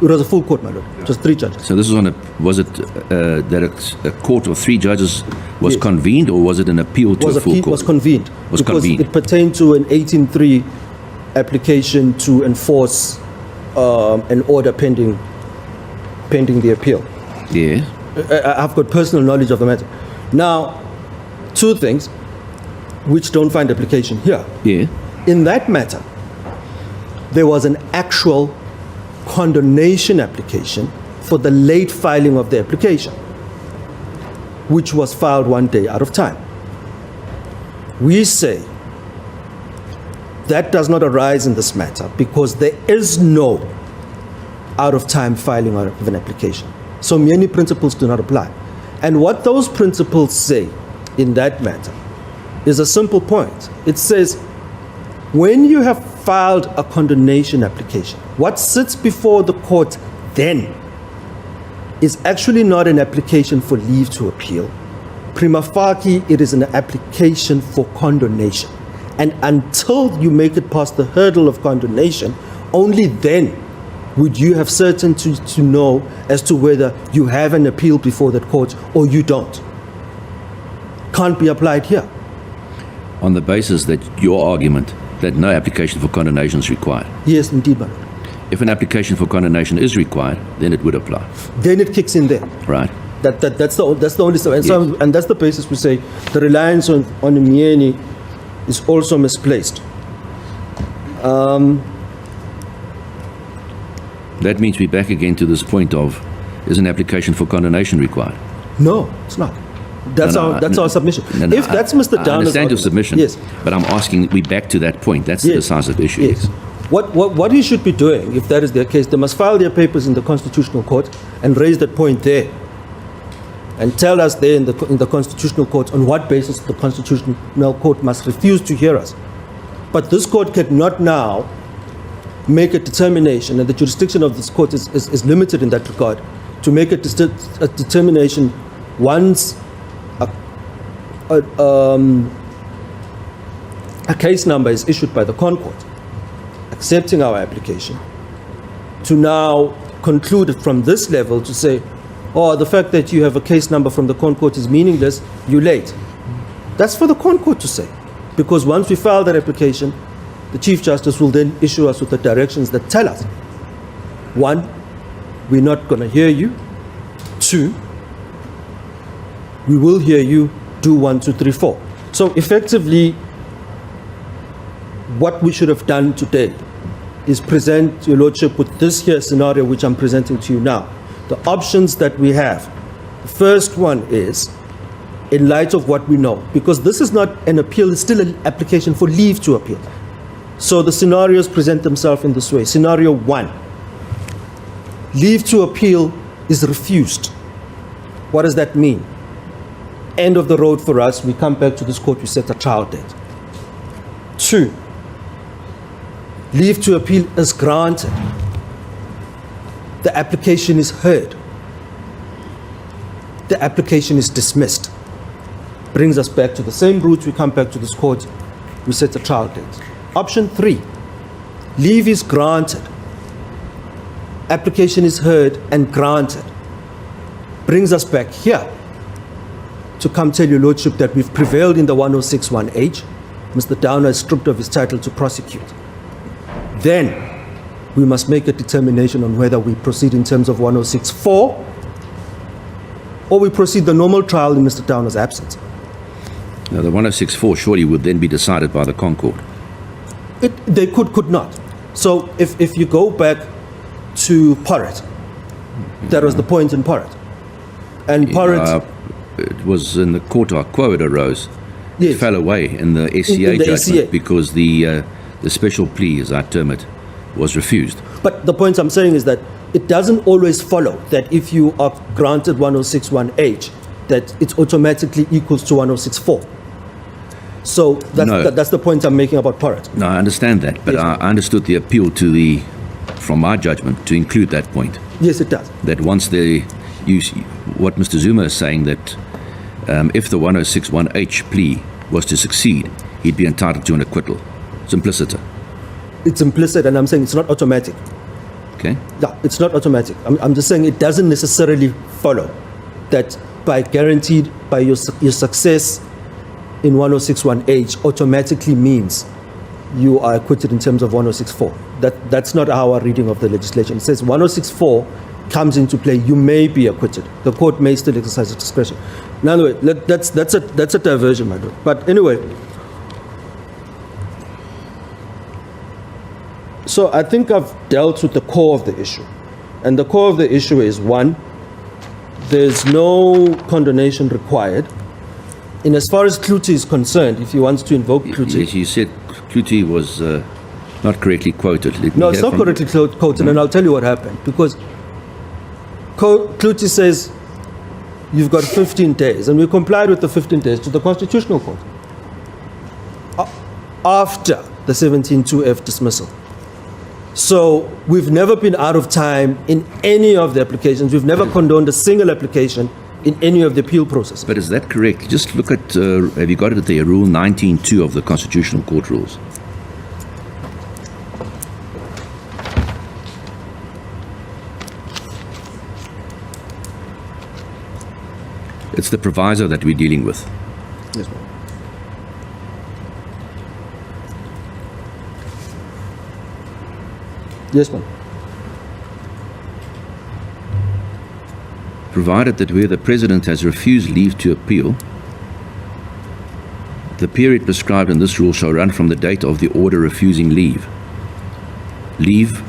was a full court, my lord. Just 3 judges. So this was it that a court of 3 judges was Yes. convened, or was it an appeal to a full court? Was convened Was because convened. it pertained to an 18.3 application to enforce an order pending the appeal. Yeah. I've got personal knowledge of the matter. Now, 2 things which don't find application here. Yeah. In that matter, there was an actual condonation application for the late filing of the application, which was filed 1 day out of time. We say that does not arise in this matter because there is no out of time filing of an application. So many principles do not apply. And what those principles say in that matter is a simple point. It says, when you have filed a condonation application, what sits before the court then is actually not an application for leave to appeal. Prima facie, it is an application for condonation. And until you make it past the hurdle of condonation, only then would you have certainty to know as to whether you have an appeal before that court or you don't. Can't be applied here. On the basis that your argument that no application for condonation is required. Yes, indeed, madam. If an application for condonation is required, then it would apply, Then it kicks in there. right? That's the only stuff. And, Yes. and that's the basis we say the reliance on Mjeni is also misplaced. That means we're back again to this point of, is an application for condonation required? No, it's not. That's No, no, our no, submission. No, no, If that's Mr. I Downer's understand your argument- submission, Yes. but I'm asking, we back to that point. That's the Yes. decisive issue. Yes. What he should be doing, if that is their case, they must file their papers in the Constitutional Court and raise that point there. And tell us there in the Constitutional Court on what basis the Constitutional Court must refuse to hear us. But this court cannot now make a determination, and the jurisdiction of this court is limited in that regard, to make a determination once a case number is issued by the Concourt, accepting our application, to now conclude it from this level to say, oh, the fact that you have a case number from the Concourt is meaningless, you're late. That's for the Concourt to say. Because once we file that application, the Chief Justice will then issue us with the directions that tell us, 1, we're not going to hear you. 2, we will hear you, do 1, 2, 3, 4. So effectively, what we should have done today is present your Lordship with this here scenario which I'm presenting to you now. The options that we have. The first one is, in light of what we know, because this is not an appeal, it's still an application for leave to appeal. So the scenarios present themselves in this way. Scenario 1, leave to appeal is refused. What does that mean? end of the road for us. We come back to this court, we set a trial date. 2, leave to appeal is granted. The application is heard. The application is dismissed. Brings us back to the same route, we come back to this court, we set a trial date. Option 3, leave is granted. Application is heard and granted. Brings us back here to come tell your lordship that we've prevailed in the 1061H. Mr. Downer is stripped of his title to prosecute. Then we must make a determination on whether we proceed in terms of 1064 or we proceed the normal trial in Mr. Downer's absence. Now, the 1064 surely would then be decided by the Concord. They could not. So if you go back to Porritt, that was the point in Porritt. And Porritt... it was in the court our quo it arose. Yes. It fell away in the SCA in the judgment SCA. because the special plea, as I term it, was refused. But the point I'm saying is that it doesn't always follow that if you are granted 1061H, that it automatically equals to 1064. So that's the point I'm making about Porritt. No, I understand that, but Yes. I understood the appeal from my judgment to include that point. Yes, it does. That once what Mr. Zuma is saying, that if the 1061H plea was to succeed, he'd be entitled to an acquittal. It's implicit. It's implicit, and I'm saying it's not automatic. Okay? Yeah, it's not automatic. I'm just saying it doesn't necessarily follow that by your success in 1061H automatically means you are acquitted in terms of 1064. That's not our reading of the legislation. It says 1064 comes into play, you may be acquitted. The court may still exercise its discretion. Now, anyway, that's a diversion, my lord. But anyway, so I think I've dealt with the core of the issue. And the core of the issue is, 1, there's no condonation required. In as far as Clutie is concerned, if he wants to invoke Clutie... Yes, you said Clutie was not correctly quoted. No, it's not correctly quoted, and I'll tell you what happened. Because Clutie says, you've got 15 days, and we complied with the 15 days to the Constitutional Court after the 17.2F dismissal. So we've never been out of time in any of the applications. We've never condoned a single application in any of the appeal process. But is that correct? Just look at, have you got it there, Rule 19.2 of the Constitutional Court Rules. It's the proviso that we're dealing with. Yes, ma'am. Yes, ma'am. Provided that where the President has refused leave to appeal, the period prescribed in this rule shall run from the date of the order refusing leave. Leave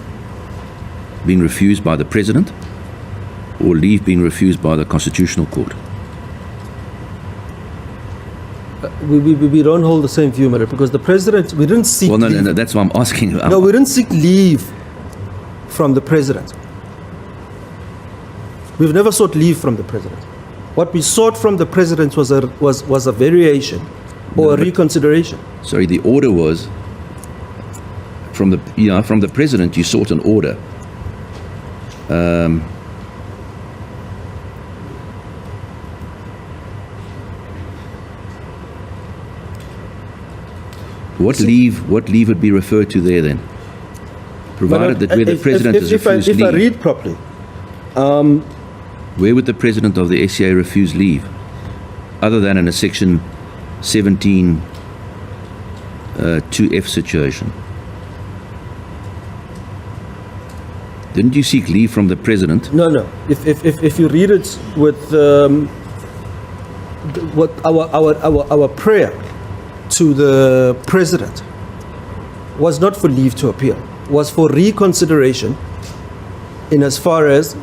being refused by the President, or leave being refused by the Constitutional Court. We don't hold the same view, Madam, because the President, we didn't seek Well, no, leave. no, that's why I'm asking. No, we didn't seek leave from the President. We've never sought leave from the President. What we sought from the President was a variation or a reconsideration. Sorry, the order was from the President. You sought an order. What leave would be referred to there then? Provided that where the President has refused leave. If I read properly, where would the President of the SCA refuse leave, other than in a Section 17.2F situation? Didn't you seek leave from the President? No. If you read it with what our prayer to the President was not for leave to appeal, was for reconsideration in as far as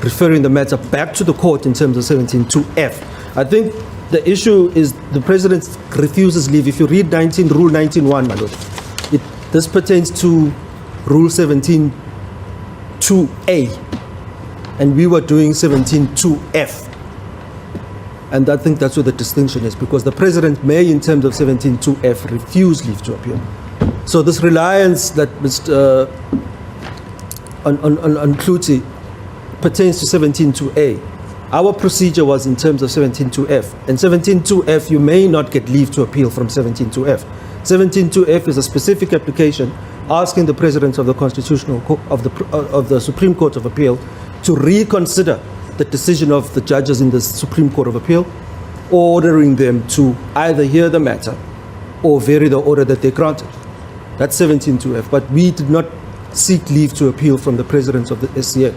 referring the matter back to the court in terms of 17.2F. I think the issue is the President refuses leave. If you read Rule 19.1, my lord, this pertains to Rule 17.2A, and we were doing 17.2F. And I think that's where the distinction is, because the president may, in terms of 17.2F, refuse leave to appeal. So this reliance that Mr. on Kluti pertains to 17.2A. Our procedure was in terms of 17.2F. And 17.2F, you may not get leave to appeal from 17.2F. 17.2F is a specific application asking the President of the Constitutional of the Supreme Court of Appeal to reconsider the decision of the judges in the Supreme Court of Appeal, ordering them to either hear the matter or vary the order that they granted. That's 17.2F. But we did not seek leave to appeal from the President of the SCA.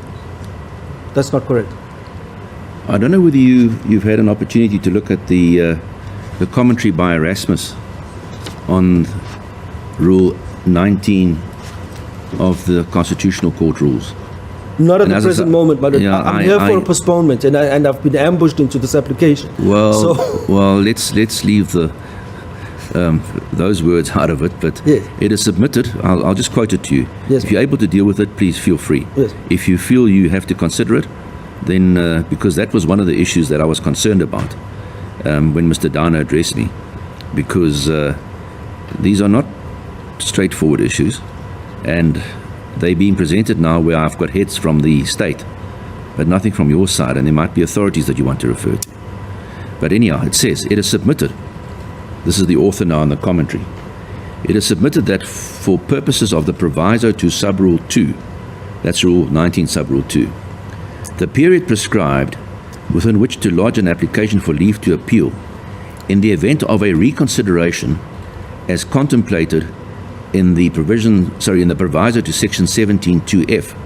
That's not correct. I don't know whether you've had an opportunity to look at the commentary by Erasmus on Rule 19 of the Constitutional Court rules. Not at the present moment, but yeah, I'm here for a postponement, and I've been ambushed into this application. Well, let's leave those words out of it. But yes. It is submitted. I'll just quote it to you. Yes. If you're able to deal with it, please feel free. Yes. If you feel you have to consider it, then because that was one of the issues that I was concerned about when Mr. Dana addressed me, because these are not straightforward issues, and they're being presented now where I've got heads from the state, but nothing from your side, and there might be authorities that you want to refer to. But anyhow, it says, it is submitted, this is the author now in the commentary, it is submitted that for purposes of the proviso to Subrule 2, that's Rule 19 Subrule 2, the period prescribed within which to lodge an application for leave to appeal in the event of a reconsideration as contemplated in the proviso to section 17.2F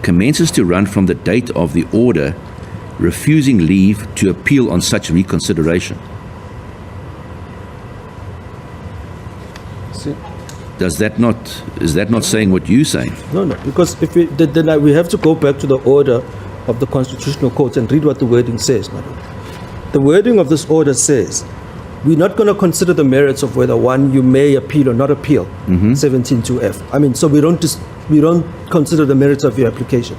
commences to run from the date of the order refusing leave to appeal on such reconsideration. See? Is that not saying what you're saying? No, because if we have to go back to the order of the Constitutional Court and read what the wording says. The wording of this order says, we're not going to consider the merits of whether you may appeal or not appeal 17.2F. I mean, so we don't consider the merits of your application.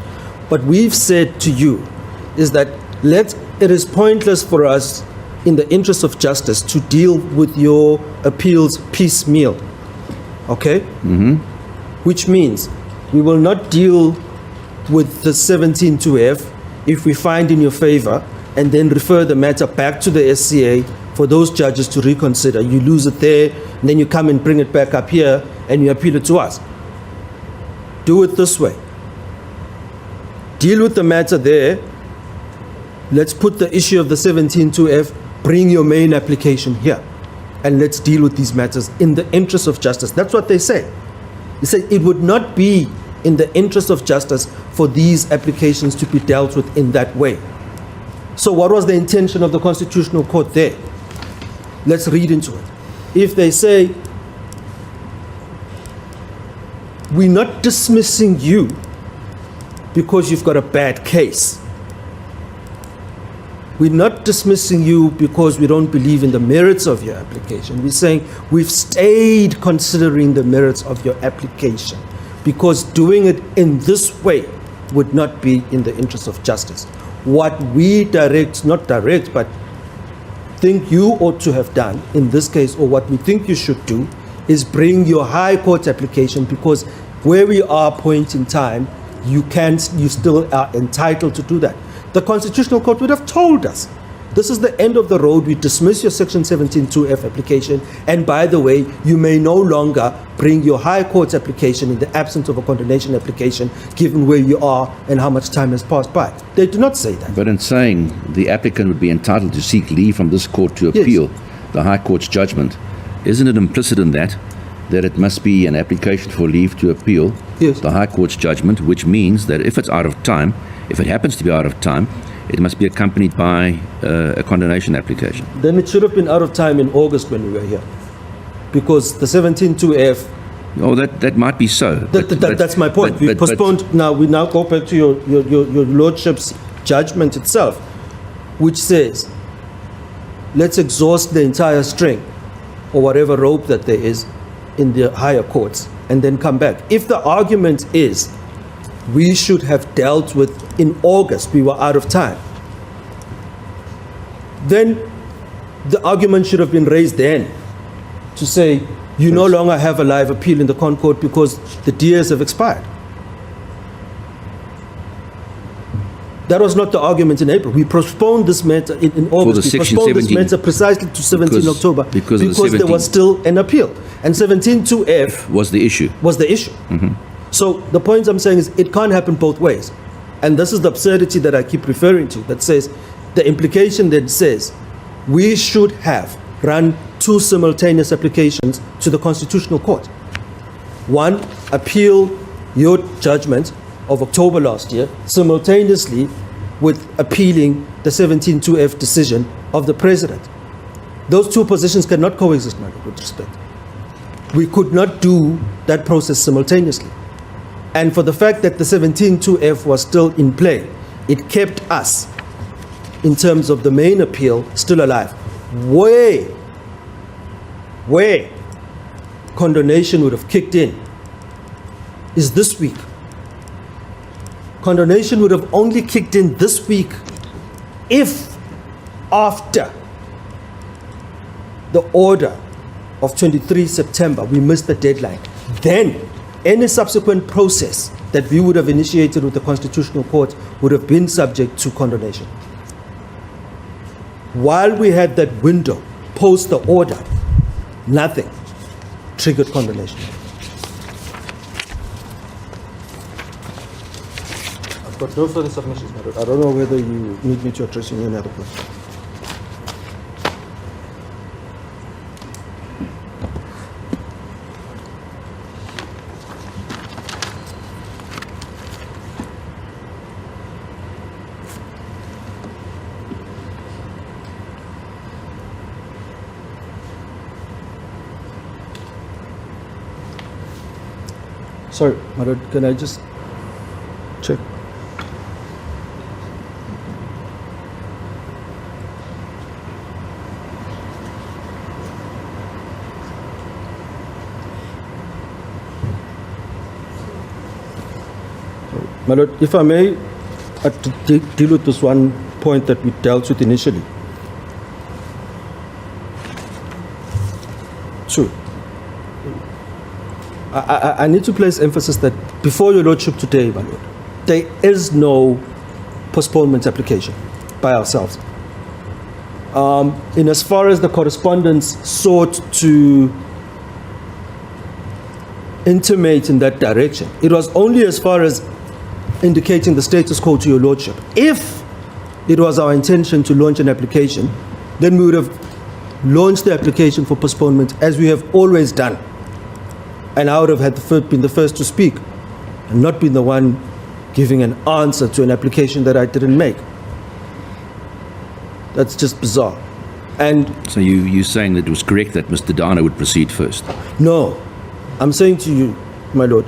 What we've said to you is that it is pointless for us, in the interest of justice, to deal with your appeals piecemeal. Okay? Which means we will not deal with the 17.2F if we find in your favor and then refer the matter back to the SCA for those judges to reconsider. You lose it there, and then you come and bring it back up here and you appeal it to us. Do it this way. Deal with the matter there. Let's put the issue of the 17.2F, bring your main application here, and let's deal with these matters in the interest of justice. That's what they say. They say it would not be in the interest of justice for these applications to be dealt with in that way. So what was the intention of the Constitutional Court there? Let's read into it. If they say, we're not dismissing you because you've got a bad case. We're not dismissing you because we don't believe in the merits of your application. We're saying we've stayed considering the merits of your application because doing it in this way would not be in the interest of justice. What we but think you ought to have done in this case, or what we think you should do, is bring your High Court application, because where we are point in time, you still are entitled to do that. The Constitutional Court would have told us, this is the end of the road, we dismiss your Section 17.2F application, and by the way, you may no longer bring your High Court's application in the absence of a condemnation application, given where you are and how much time has passed by. They do not say that. But in saying the applicant would be entitled to seek leave from this court to appeal the High Court's judgment, isn't it implicit in that it must be an application for leave to appeal the High Court's judgment, which means that if it's out of time, if it happens to be out of time, it must be accompanied by a condemnation application. Then it should have been out of time in August when we were here, because the 17.2F. Oh, that might be so. That's my point. We postponed. Now we go back to your lordship's judgment itself, which says, let's exhaust the entire string, or whatever rope that there is, in the higher courts, and then come back. If the argument is we should have dealt with in August, we were out of time, then the argument should have been raised then to say you no longer have a live appeal in the Con Court because the DS have expired. That was not the argument in April. We postponed this matter in August. We Section postponed this 17, matter precisely to 17 October because there was still an appeal. And 17.2F was the issue. So the point I'm saying is it can't happen both ways. And this is the absurdity that I keep referring to, that says, the implication that says we should have run two simultaneous applications to the Constitutional Court. One, appeal your judgment of October last year, simultaneously with appealing the 17.2F decision of the President. Those two positions cannot coexist, madam, with respect. We could not do that process simultaneously. And for the fact that the 17.2F was still in play, it kept us, in terms of the main appeal, still alive. Where condonation would have kicked in is this week. Condonation would have only kicked in this week if, after the order of 23 September, we missed the deadline. Then any subsequent process that we would have initiated with the Constitutional Court would have been subject to condonation. While we had that window post the order, nothing triggered condonation. I've got no further submissions, madam. I don't know whether you need me to address you in another question. Sorry, madam, can I just check? My Lord, if I may deal with this one point that we dealt with initially. True. I need to place emphasis that before your Lordship today, my Lord, there is no postponement application by ourselves. In as far as the correspondence sought to intimate in that direction, it was only as far as indicating the status quo to your Lordship. If it was our intention to launch an application, then we would have launched the application for postponement as we have always done. And I would have been the first to speak and not been the one giving an answer to an application that I didn't make. That's just bizarre. And So you're saying that it was correct that Mr. Dana would proceed first? no, I'm saying to you, my Lord,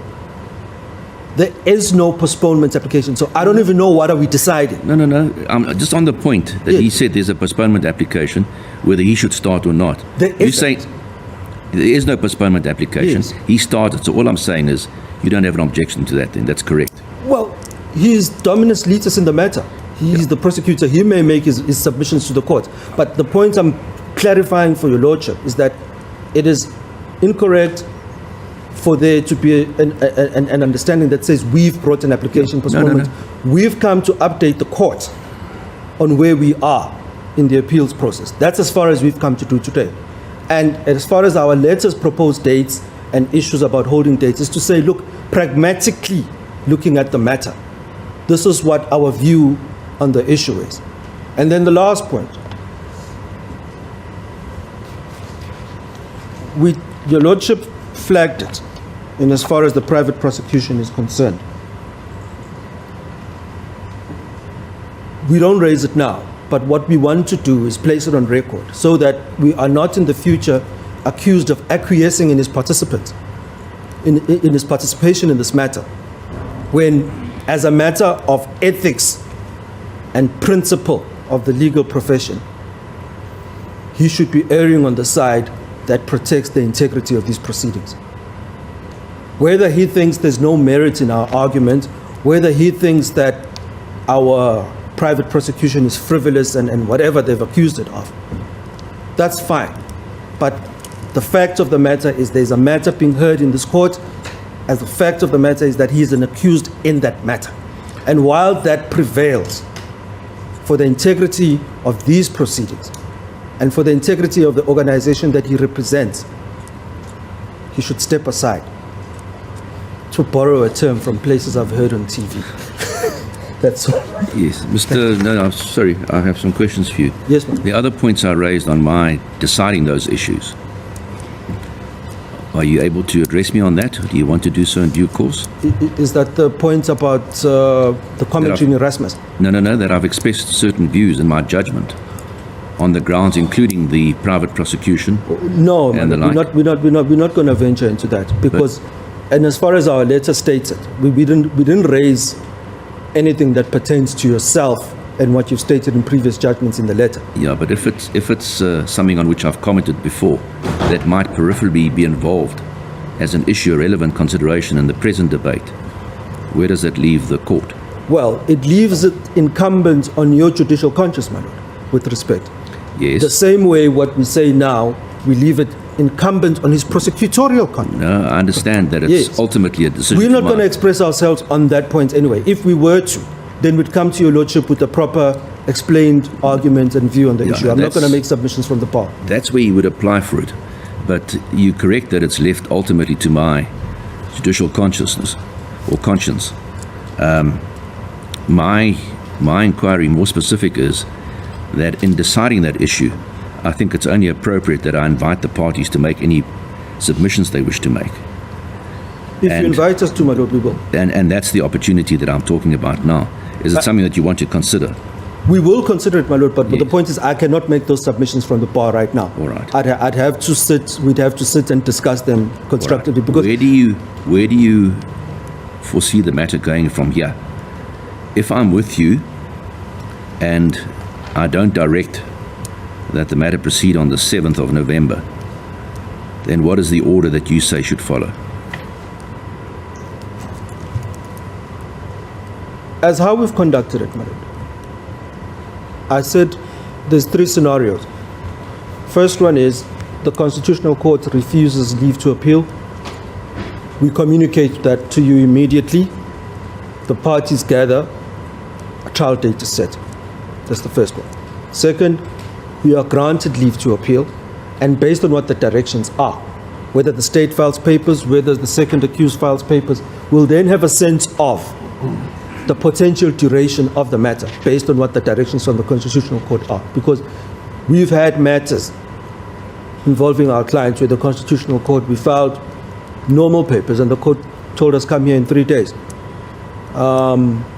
there is no postponement application. So I don't even know what are we deciding. No. Just on the point that he Yes. said there's a postponement application, whether he should start or not. There You're isn't. saying there is no postponement application. Yes. He started. So all I'm saying is you don't have an objection to that then. That's correct. Well, he is dominus litis in the matter. He is the prosecutor. He may make his submissions to the court. But the point I'm clarifying for your Lordship is that it is incorrect for there to be an understanding that says we've brought an application postponement. We've come to update the court on where we are in the appeals process. That's as far as we've come to do today. And as far as our letters propose dates and issues about holding dates is to say, look, pragmatically looking at the matter, this is what our view on the issue is. And then the last point, your Lordship flagged it in as far as the private prosecution is concerned. We don't raise it now, but what we want to do is place it on record so that we are not in the future accused of acquiescing in his participation in this matter, when as a matter of ethics and principle of the legal profession, he should be erring on the side that protects the integrity of these proceedings. Whether he thinks there's no merit in our argument, whether he thinks that our private prosecution is frivolous and whatever they've accused it of. That's fine. But the fact of the matter is there's a matter being heard in this court, as the fact of the matter is that he is an accused in that matter. And while that prevails, for the integrity of these proceedings and for the integrity of the organization that he represents, he should step aside, to borrow a term from places I've heard on TV. That's all. Yes, no, I'm sorry, I have some questions for you. Yes, ma'am. The other points I raised on my deciding those issues, are you able to address me on that? Do you want to do so in due course? Is that the point about the commentary in Erasmus? No, that I've expressed certain views in my judgment on the grounds including the private prosecution. No, and the we're like. not going to venture into that because, and as far as our letter states it, we didn't raise anything that pertains to yourself and what you've stated in previous judgments in the letter. Yeah, but if it's something on which I've commented before that might peripherally be involved as an issue of relevant consideration in the present debate, where does that leave the court? Well, it leaves it incumbent on your judicial conscience, my lord, with respect. Yes. The same way what we say now, we leave it incumbent on his prosecutorial conscience. No, I understand that it's Yes. ultimately a decision. We're not of going to mine. express ourselves on that point anyway. If we were to, then we'd come to your lordship with a proper explained argument and view on the Yeah, issue. I'm not that's- going to make submissions from the bar. That's where you would apply for it. But you're correct that it's left ultimately to my judicial consciousness or conscience. My inquiry, more specific, is that in deciding that issue, I think it's only appropriate that I invite the parties to make any submissions they wish to make. If And- you invite us to, my lord, we will. And that's the opportunity that I'm talking about now. Is it something that you want to consider? We will consider it, my lord, but the Yes. point is I cannot make those submissions from the bar right now. All right. I'd have to sit, we'd have to sit and discuss them constructively because Where do you foresee the matter going from here? If I'm with you and I don't direct that the matter proceed on the 7th of November, then what is the order that you say should follow? as how we've conducted it, my lord, I said there's three scenarios. First one is the Constitutional Court refuses leave to appeal. We communicate that to you immediately. The parties gather, a trial date is set. That's the first one. Second, we are granted leave to appeal, and based on what the directions are, whether the state files papers, whether the second accused files papers, we'll then have a sense of the potential duration of the matter based on what the directions from the Constitutional Court are. Because we've had matters involving our clients where the Constitutional Court, we filed normal papers and the court told us come here in 3 days.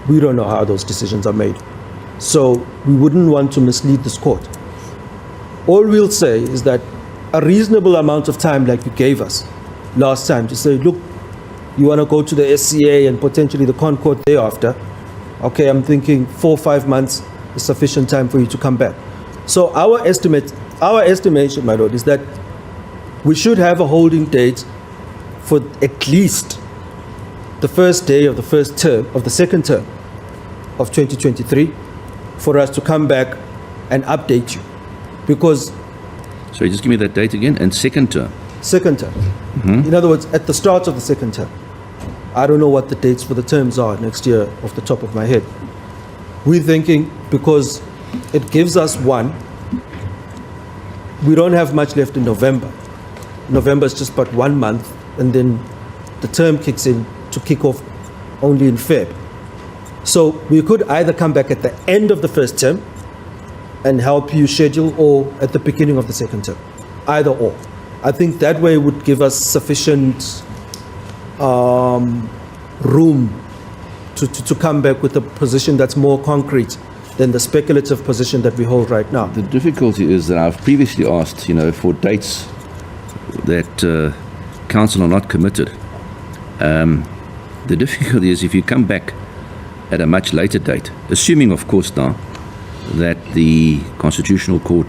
We don't know how those decisions are made. So we wouldn't want to mislead this court. All we'll say is that a reasonable amount of time, like you gave us last time, to say, look, you want to go to the SCA and potentially the Concord thereafter. Okay, I'm thinking 4 or 5 months is sufficient time for you to come back. So our estimation, my lord, is that we should have a holding date for at least the first day of the first term, of the second term of 2023, for us to come back and update you. Because So just give me that date again. And second term. second term, in other words, at the start of the second term. I don't know what the dates for the terms are next year off the top of my head. We're thinking because it gives us one, we don't have much left in November. November is just but 1 month, and then the term kicks in to kick off only in Feb. So we could either come back at the end of the first term and help you schedule, or at the beginning of the second term, either or. I think that way would give us sufficient room to come back with a position that's more concrete than the speculative position that we hold right now. The difficulty is that I've previously asked, for dates that council are not committed. The difficulty is if you come back at a much later date, assuming, of course, now that the Constitutional Court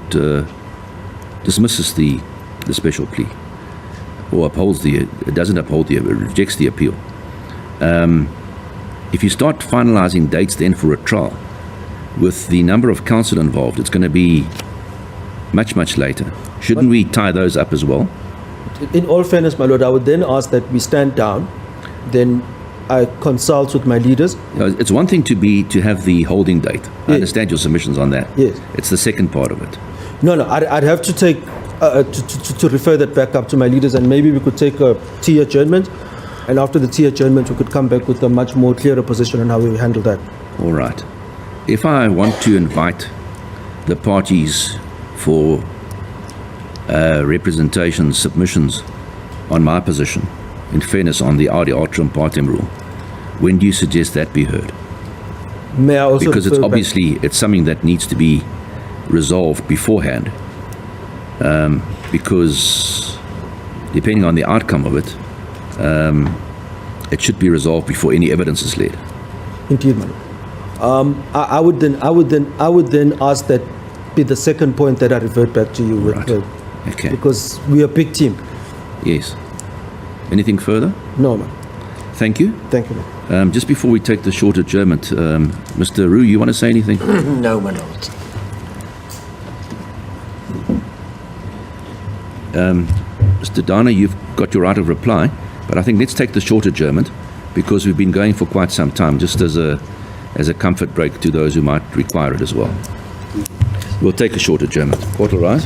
dismisses the special plea or doesn't uphold rejects the appeal. If you start finalizing dates then for a trial, with the number of counsel involved, it's going to be much, much later. Shouldn't we tie those up as well? In all fairness, my lord, I would then ask that we stand down, then I consult with my leaders. It's one thing to have the holding date. I Yes. understand your submissions on that. Yes. It's the second part of it. No, I'd have to take, to refer that back up to my leaders, and maybe we could take a tea adjournment, and after the tea adjournment, we could come back with a much more clearer position on how we handle that. All right. If I want to invite the parties for representation submissions on my position, in fairness on the ad interim partem rule, when do you suggest that be heard? May I also Because it's refer back- obviously it's something that needs to be resolved beforehand, because depending on the outcome of it, it should be resolved before any evidence is laid. Indeed, madam. I would then ask that be the second point that I revert back to you with, Right. Okay. because we are a big team. Yes. Anything further? No, ma'am. Thank you. Thank you, ma'am. Just before we take the short adjournment, Mr. Roo, you want to say anything? No, my lord. Mr. Dana, you've got your right of reply, but I think let's take the short adjournment because we've been going for quite some time, just as a comfort break to those who might require it as well. We'll take a short adjournment. Court will rise.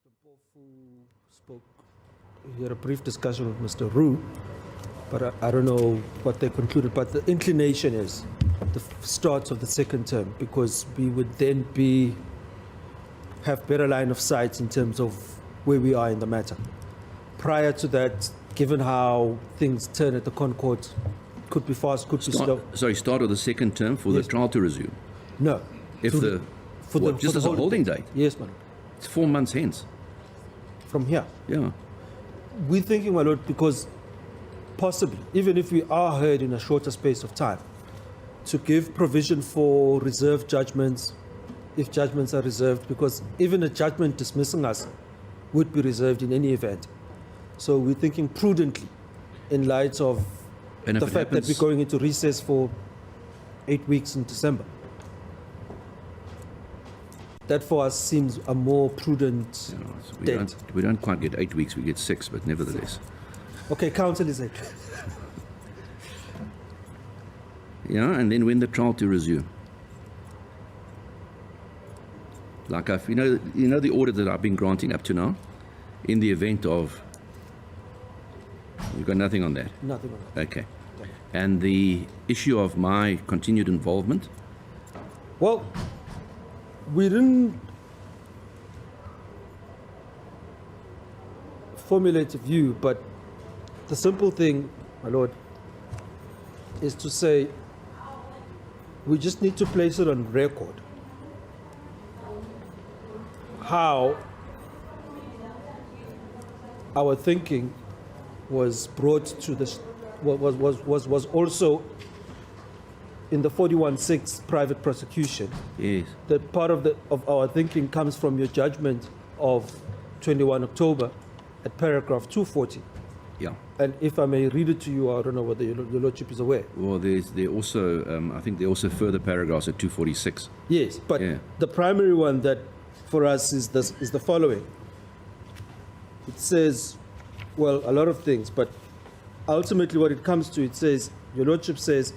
Who spoke, he had a brief discussion with Mr. Roux, but I don't know what they concluded. But the inclination is the start of the second term, because we would then have better line of sight in terms of where we are in the matter. Prior to that, given how things turn at the Concord, could be fast, could be slow. Start of the second term for Yes. the trial to resume. No. If To the, for what, just for as a holding date, Yes, madam. it's 4 months hence. From here. Yeah. We're thinking, my lord, because possibly, even if we are heard in a shorter space of time, to give provision for reserved judgments, if judgments are reserved, because even a judgment dismissing us would be reserved in any event. So we're thinking prudently in light of And if the it fact that happens- we're going into recess for 8 weeks in December. That for us seems a more prudent You know, so date. we don't quite get 8 weeks, we get 6, but nevertheless. Okay, counsel is 8. Yeah, and then when the trial to resume. Like you know the order that I've been granting up to now, in the event of, you've got nothing on that. Nothing on that. Okay. And the issue of my continued involvement, Well, we didn't formulate a view, but the simple thing, my lord, is to say we just need to place it on record how our thinking was brought to this, was also in the 41-6 private prosecution. yes, That part of our thinking comes from your judgment of 21 October at paragraph 240. yeah. And if I may read it to you, I don't know whether your lordship is aware. Well, there also, I think there are also further paragraphs at 246. Yes, but Yeah. the primary one that for us is the following. It says, well, a lot of things, but ultimately what it comes to, it says, your lordship says,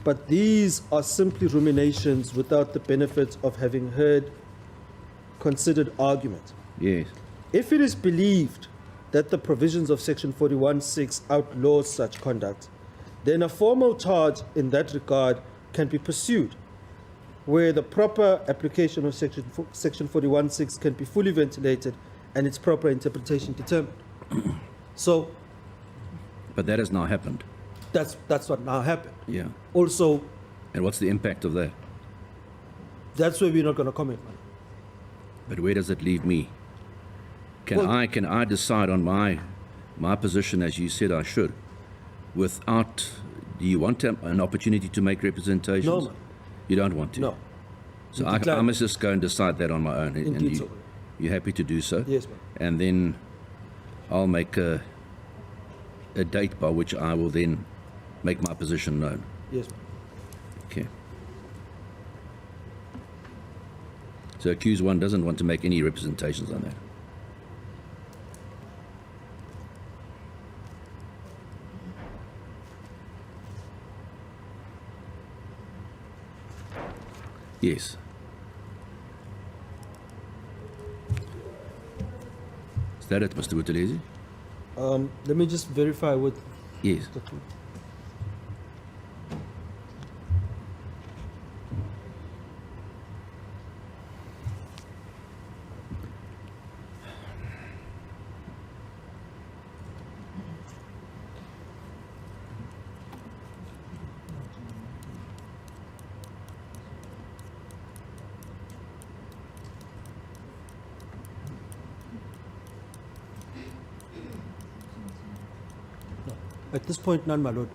but these are simply ruminations without the benefit of having heard considered argument. Yes, If it is believed that the provisions of section 41(6) outlaws such conduct, then a formal charge in that regard can be pursued, where the proper application of section 41(6) can be fully ventilated and its proper interpretation determined. So but that has now happened. that's what now happened. Yeah. Also, And what's the impact of that? that's where we're not going to comment, man. But where does it leave me? Well- Can I decide on my position as you said I should, without? Do you want an opportunity to make representations? No, man. You don't want to. No. So You I decline. must just go and decide that on my own. And Indeed, so. you're happy to do so? Yes, ma'am. And then I'll make a date by which I will then make my position known. Yes, ma'am. Okay. So accused one doesn't want to make any representations on that. Yes. Is that it, Mr. Buthelezi? Let me just verify with Yes. the two. At this point, none, my lord.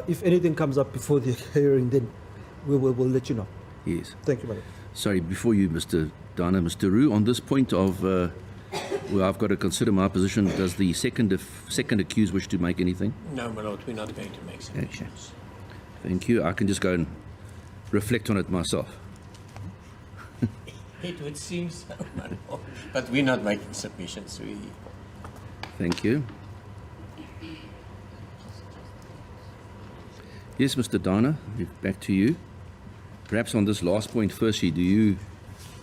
If anything comes up before the hearing, then we'll let you know. Yes. Thank you, my lord. Sorry, before you, Mr. Dana, Mr. Roux, on this point of, well, I've got to consider my position. Does the second accused wish to make anything? No, my lord, we're not going to make submissions. Thank you. I can just go and reflect on it myself. It would seem so, my lord. But we're not making submissions. Thank you. Yes, Mr. Dana, back to you. Perhaps on this last point, firstly, do you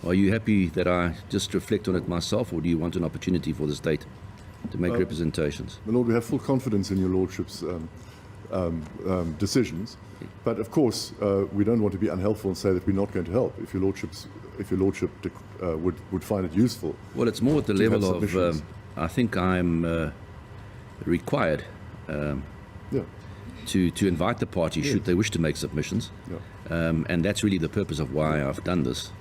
Are you happy that I just reflect on it myself, or do you want an opportunity for the state to make representations? My Lord, we have full confidence in your Lordship's decisions, but of course we don't want to be unhelpful and say that we're not going to help. If your Lordship would find it useful. Well, it's more at the to have level of, submissions. I think I'm required Yeah. to invite the party should they wish to make submissions. Yeah. And that's really the purpose of why I've done this.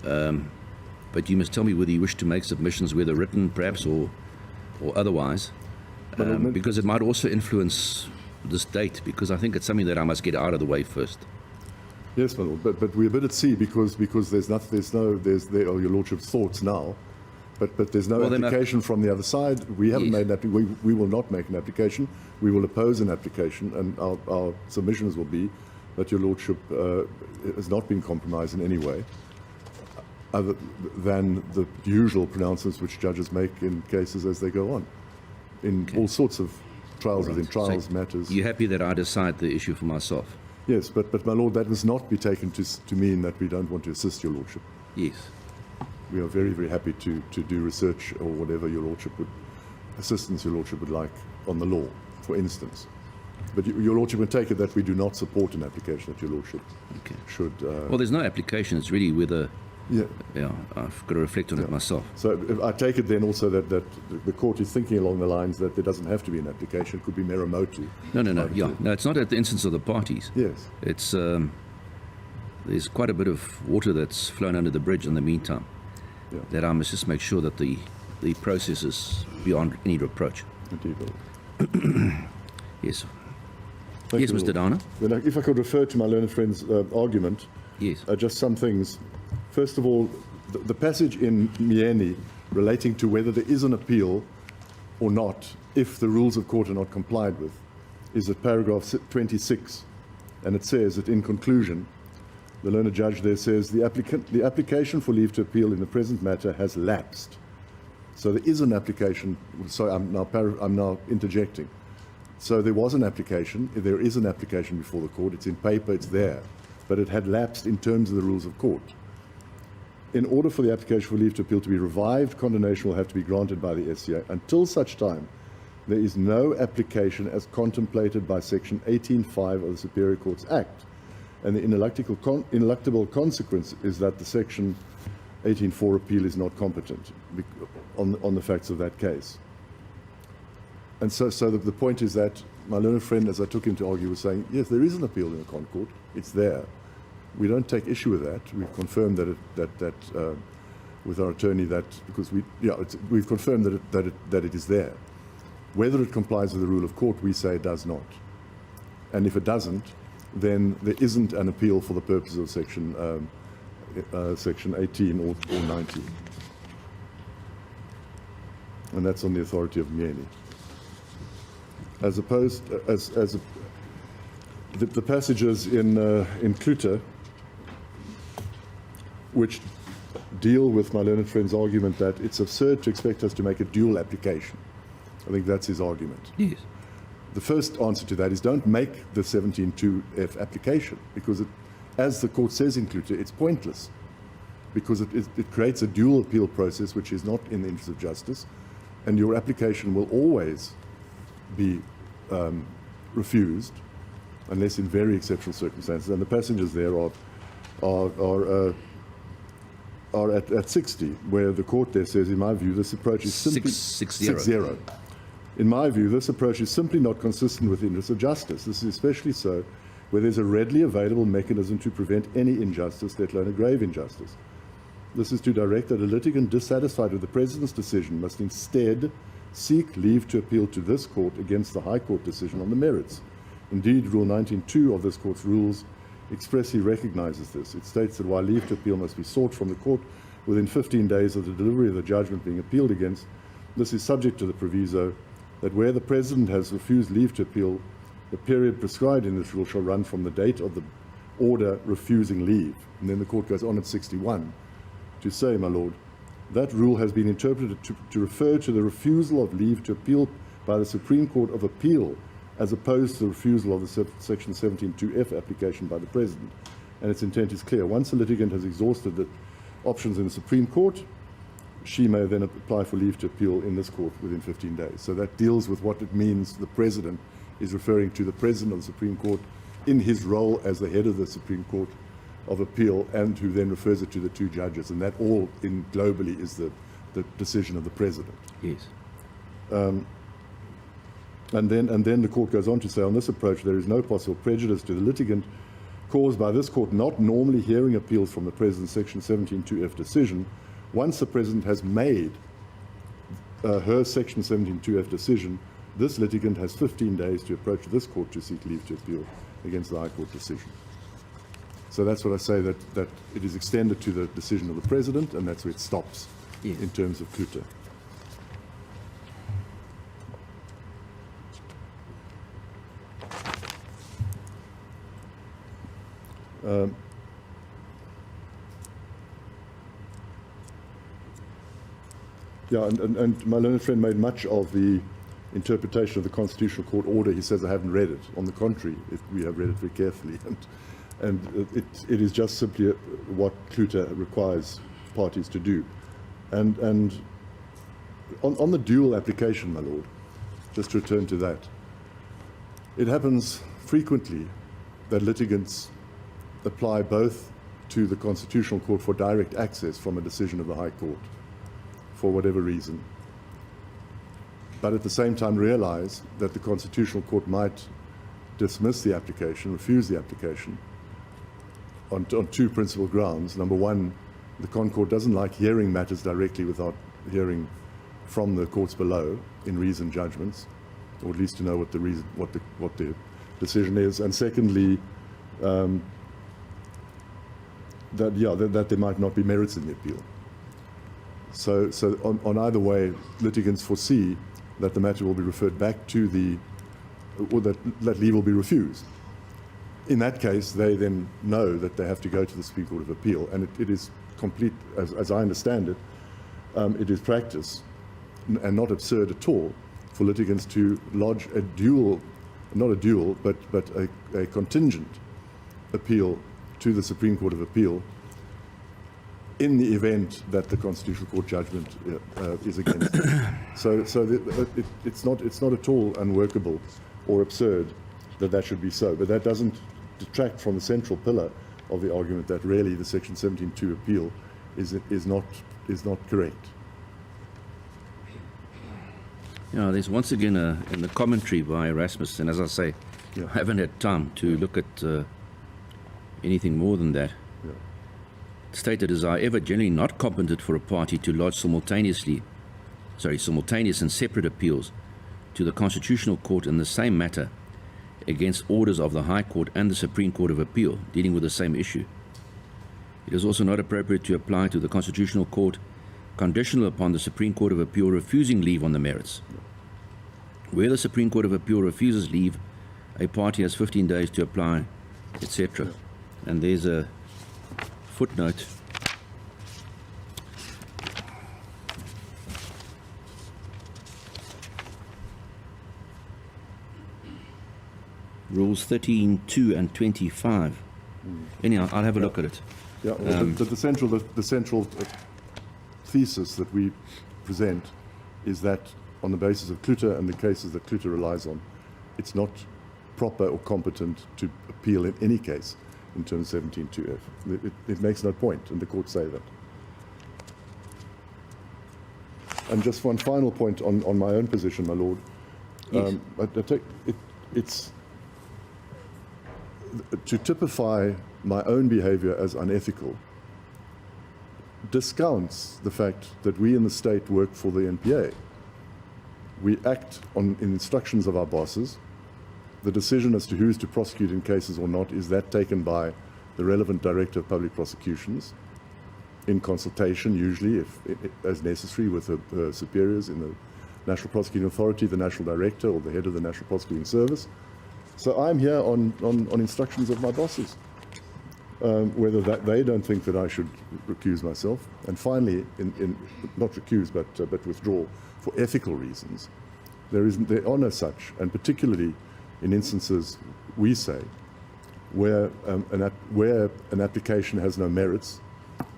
But you must tell me whether you wish to make submissions, whether written perhaps or otherwise, because it might also influence this date, because I think it's something that I must get out of the way first. Yes, my Lord, but we're a bit at sea because there are your Lordship's thoughts now, but there's no application from the other side. We haven't made that. We will not make an application. We will oppose an application, and our submissions will be that your Lordship has not been compromised in any way, other than the usual pronouncements which judges make in cases as they go on, in all sorts of trials within trials, matters. You're happy that I decide the issue for myself? Yes, but my Lord, that must not be taken to mean that we don't want to assist your Lordship. Yes. We are very, very happy to do research or whatever your Lordship assistance your Lordship would like on the law, for instance. But your Lordship would take it that we do not support an application that your Lordship should... well, there's no application. It's really whether... Yeah, I've got to reflect on it myself. So I take it then also that the court is thinking along the lines that there doesn't have to be an application. It could be mero motu. No, it's not at the instance of the parties. Yes. It's there's quite a bit of water that's flown under the bridge in the meantime. Yeah. That I must just make sure that the process is beyond any reproach. Indeed. Yes. Thank Yes, you, Mr. Lord. Downer. Then if I could refer to my learned friend's argument, Yes. just some things. First of all, the passage in Mieni relating to whether there is an appeal or not, if the rules of court are not complied with, is at paragraph 26, and it says that in conclusion, the learned judge there says the application for leave to appeal in the present matter has lapsed. So there is an application. So I'm now interjecting. So there was an application. There is an application before the court. It's in paper. It's there, but it had lapsed in terms of the rules of court. In order for the application for leave to appeal to be revived, condemnation will have to be granted by the SCA. Until such time, there is no application as contemplated by Section 18.5 of the Superior Courts Act. And the ineluctable consequence is that the Section 18.4 appeal is not competent on the facts of that case. And so the point is that my learned friend, as I took him to argue, was saying, yes, there is an appeal in the Concord. It's there. We don't take issue with that. We've confirmed that with our attorney that because we've confirmed that it is there. Whether it complies with the rule of court, we say it does not. And if it doesn't, then there isn't an appeal for the purposes of Section 18 or 19. And that's on the authority of Mieni. As opposed, the passages in Kluter, which deal with my learned friend's argument that it's absurd to expect us to make a dual application. I think that's his argument. Yes. The first answer to that is don't make the 17.2F application because, as the court says in Kluter, it's pointless because it creates a dual appeal process which is not in the interest of justice, and your application will always be refused unless in very exceptional circumstances. And the passages there are at 60, where the court there says, in my view, this approach is simply 6-0. In my view, this approach is simply not consistent with the interests of justice. This is especially so where there's a readily available mechanism to prevent any injustice, let alone a grave injustice. This is to direct that a litigant dissatisfied with the President's decision must instead seek leave to appeal to this court against the High Court decision on the merits. Indeed, Rule 19.2 of this court's rules expressly recognizes this. It states that while leave to appeal must be sought from the court within 15 days of the delivery of the judgment being appealed against, this is subject to the proviso that where the President has refused leave to appeal, the period prescribed in this rule shall run from the date of the order refusing leave. And then the court goes on at 61 to say, my Lord, that rule has been interpreted to refer to the refusal of leave to appeal by the Supreme Court of Appeal as opposed to the refusal of the Section 17.2F application by the President. and its intent is clear. Once a litigant has exhausted the options in the Supreme Court, she may then apply for leave to appeal in this court within 15 days. So that deals with what it means the President is referring to the President of the Supreme Court in his role as the head of the Supreme Court of Appeal, and who then refers it to the two judges. And that all in globally is the decision of the President. Yes. And then the court goes on to say, on this approach, there is no possible prejudice to the litigant caused by this court not normally hearing appeals from the President's Section 17.2f decision. Once the President has made her Section 17.2f decision, this litigant has 15 days to approach this court to seek leave to appeal against the High Court decision. So that's what I say, that it is extended to the decision of the President, and that's where it stops in terms of Klute. Yeah, and my learned friend made much of the interpretation of the Constitutional Court order. He says I haven't read it. On the contrary, we have read it very carefully, and it is just simply what Klute requires parties to do. And on the dual application, my lord, just to return to that, it happens frequently that litigants apply both to the Constitutional Court for direct access from a decision of the High Court, for whatever reason, but at the same time realize that the Constitutional Court might dismiss the application, refuse the application, on two principal grounds. Number one, the Con Court doesn't like hearing matters directly without hearing from the courts below in reasoned judgments, or at least to know what the decision is. And secondly, that there might not be merits in the appeal. So on either way, litigants foresee that the matter will be referred back to or that leave will be refused. In that case, they then know that they have to go to the Supreme Court of Appeal, and it is complete, as I understand it, it is practice, and not absurd at all, for litigants to lodge a dual, not a dual, but a contingent appeal to the Supreme Court of Appeal in the event that the Constitutional Court judgment is against it. So it's not at all unworkable or absurd that should be so. But that doesn't detract from the central pillar of the argument that really the Section 17.2 appeal is not correct. Yeah, there's once again in the commentary by Erasmus, and as I say, I haven't had time to look at anything more than that. Stated as are ever generally not competent for a party to lodge simultaneous and separate appeals to the Constitutional Court in the same matter against orders of the High Court and the Supreme Court of Appeal dealing with the same issue. It is also not appropriate to apply to the Constitutional Court conditional upon the Supreme Court of Appeal refusing leave on the merits. Where the Supreme Court of Appeal refuses leave, a party has 15 days to apply, etc. And there's a footnote. Rules 13.2 and 25. Anyhow, I'll have a look at it. Yeah, the central thesis that we present is that on the basis of Klute and the cases that Klute relies on, it's not proper or competent to appeal in any case in terms of 17.2f. It makes no point, and the courts say that. And just one final point on my own position, my lord. Yes. I take it's to typify my own behavior as unethical discounts the fact that we in the state work for the NPA. We act in instructions of our bosses. The decision as to who is to prosecute in cases or not is that taken by the relevant director of public prosecutions in consultation, usually, if as necessary, with her superiors in the National Prosecuting Authority, the National Director, or the head of the National Prosecuting Service. So I'm here on instructions of my bosses, whether they don't think that I should recuse myself. And finally, not recuse, but withdraw for ethical reasons. There are no such, and particularly in instances, we say, where an application has no merits,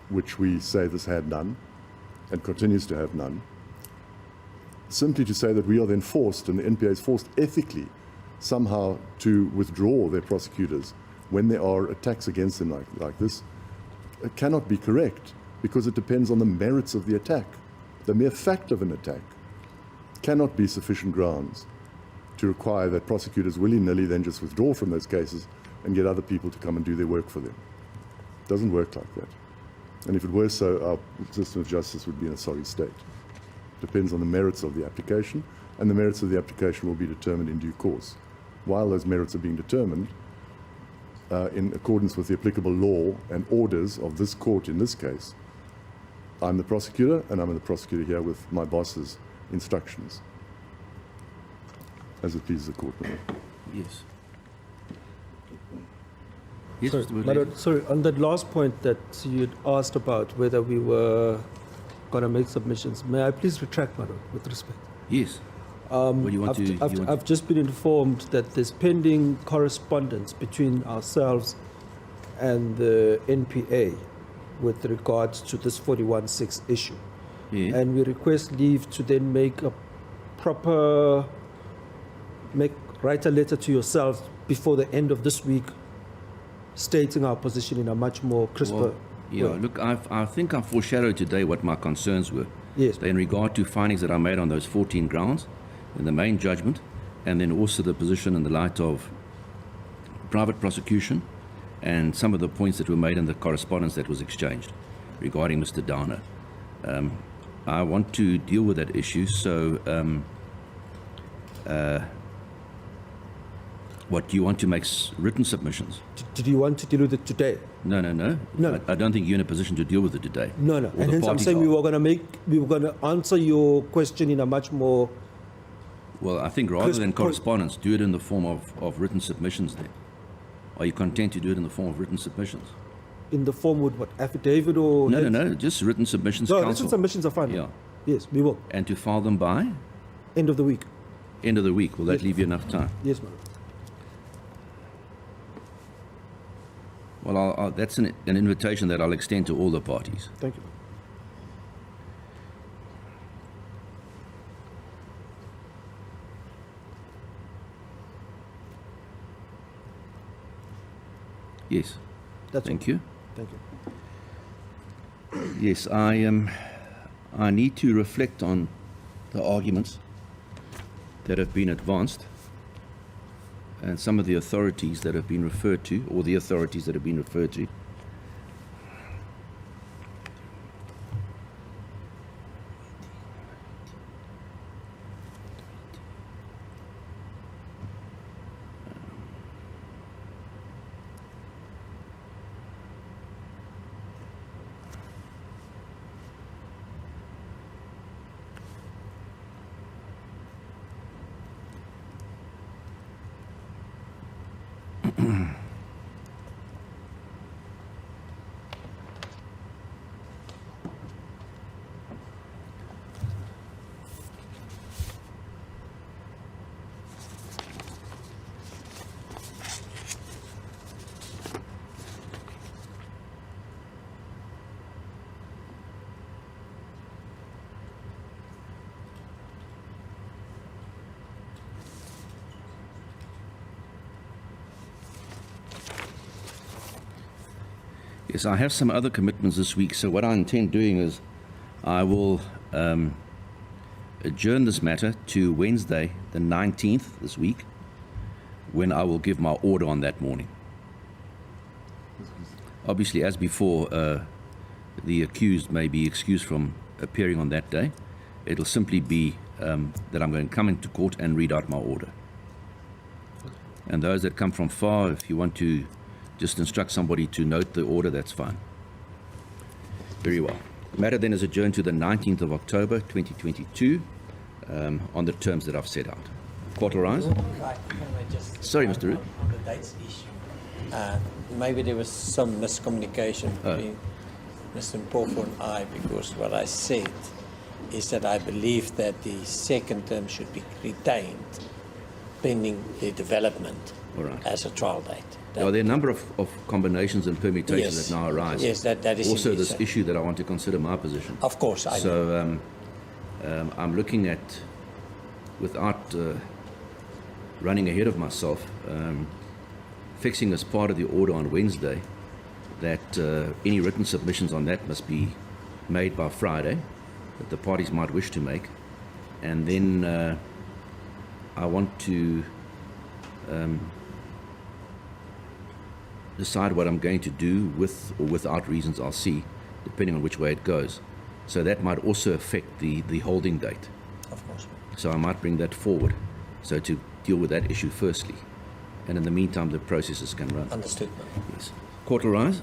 which we say this had none, and continues to have none, simply to say that we are then forced, and the NPA is forced ethically, somehow to withdraw their prosecutors when there are attacks against them like this, it cannot be correct, because it depends on the merits of the attack. The mere fact of an attack cannot be sufficient grounds to require that prosecutors willy-nilly then just withdraw from those cases and get other people to come and do their work for them. It doesn't work like that. And if it were so, our system of justice would be in a sorry state. It depends on the merits of the application, and the merits of the application will be determined in due course. While those merits are being determined, in accordance with the applicable law and orders of this court in this case, I'm the prosecutor, and I'm the prosecutor here with my boss's instructions, as it pleases the court. Yes. Yes, Sorry, Mr. Woodley. sorry, on that last point that you had asked about whether we were going to make submissions, may I please retract, madam, with respect? Yes. What do you want to... I've just been informed that there's pending correspondence between ourselves and the NPA with regards to this 41.6 issue. Yeah. And we request leave to then make a proper, write a letter to yourself before the end of this week stating our position in a much more crisper Yeah, way. look, I think I foreshadowed today what my concerns were. Yes. In regard to findings that I made on those 14 grounds in the main judgment, and then also the position in the light of private prosecution and some of the points that were made in the correspondence that was exchanged regarding Mr. Downer. I want to deal with that issue, so what, do you want to make written submissions? Did you want to deal with it today? No. No. I don't think you're in a position to deal with it today. No. Or And the hence I'm parties saying are. we were going to answer your question in a much more. Well, I think rather Crisp than point. correspondence, do it in the form of written submissions then. Are you content to do it in the form of written submissions? In the form with what, affidavit or? No, just written submissions, No, counsel. written submissions are fine. Yeah. Yes, we will. And to file them by End of the week. end of the week. Will that Yes. leave you enough time? Yes, madam. Well, that's an invitation that I'll extend to all the parties. Thank you. Yes. That's Thank all. you. Thank you. Yes, I need to reflect on the arguments that have been advanced and some of the authorities that have been referred to, or the authorities that have been referred to. Yes, I have some other commitments this week, so what I intend doing is I will adjourn this matter to Wednesday, the 19th this week, when I will give my order on that morning. Obviously, as before, the accused may be excused from appearing on that day. It'll simply be that I'm going to come into court and read out my order. And those that come from far, if you want to just instruct somebody to note the order, that's fine. Very well. The matter then is adjourned to the 19th of October 2022 on the terms that I've set out. Court will rise. Right, can I just... Sorry, Mr. Root. On the dates issue. Maybe there was some miscommunication between Mr. Mpofu and I, because what I said is that I believe that the second term should be retained pending the development All right. as a trial date. Are there a number of combinations and permutations Yes. that now arise? Yes, that is also indeed this so. issue that I want to consider my position. Of course, I know. So I'm looking at, without running ahead of myself, fixing as part of the order on Wednesday that any written submissions on that must be made by Friday, that the parties might wish to make. And then I want to decide what I'm going to do with or without reasons I'll see, depending on which way it goes. So that might also affect the holding date. Of course. So I might bring that forward, so to deal with that issue firstly. And in the meantime, the processes can run. Understood. Yes. Court will rise.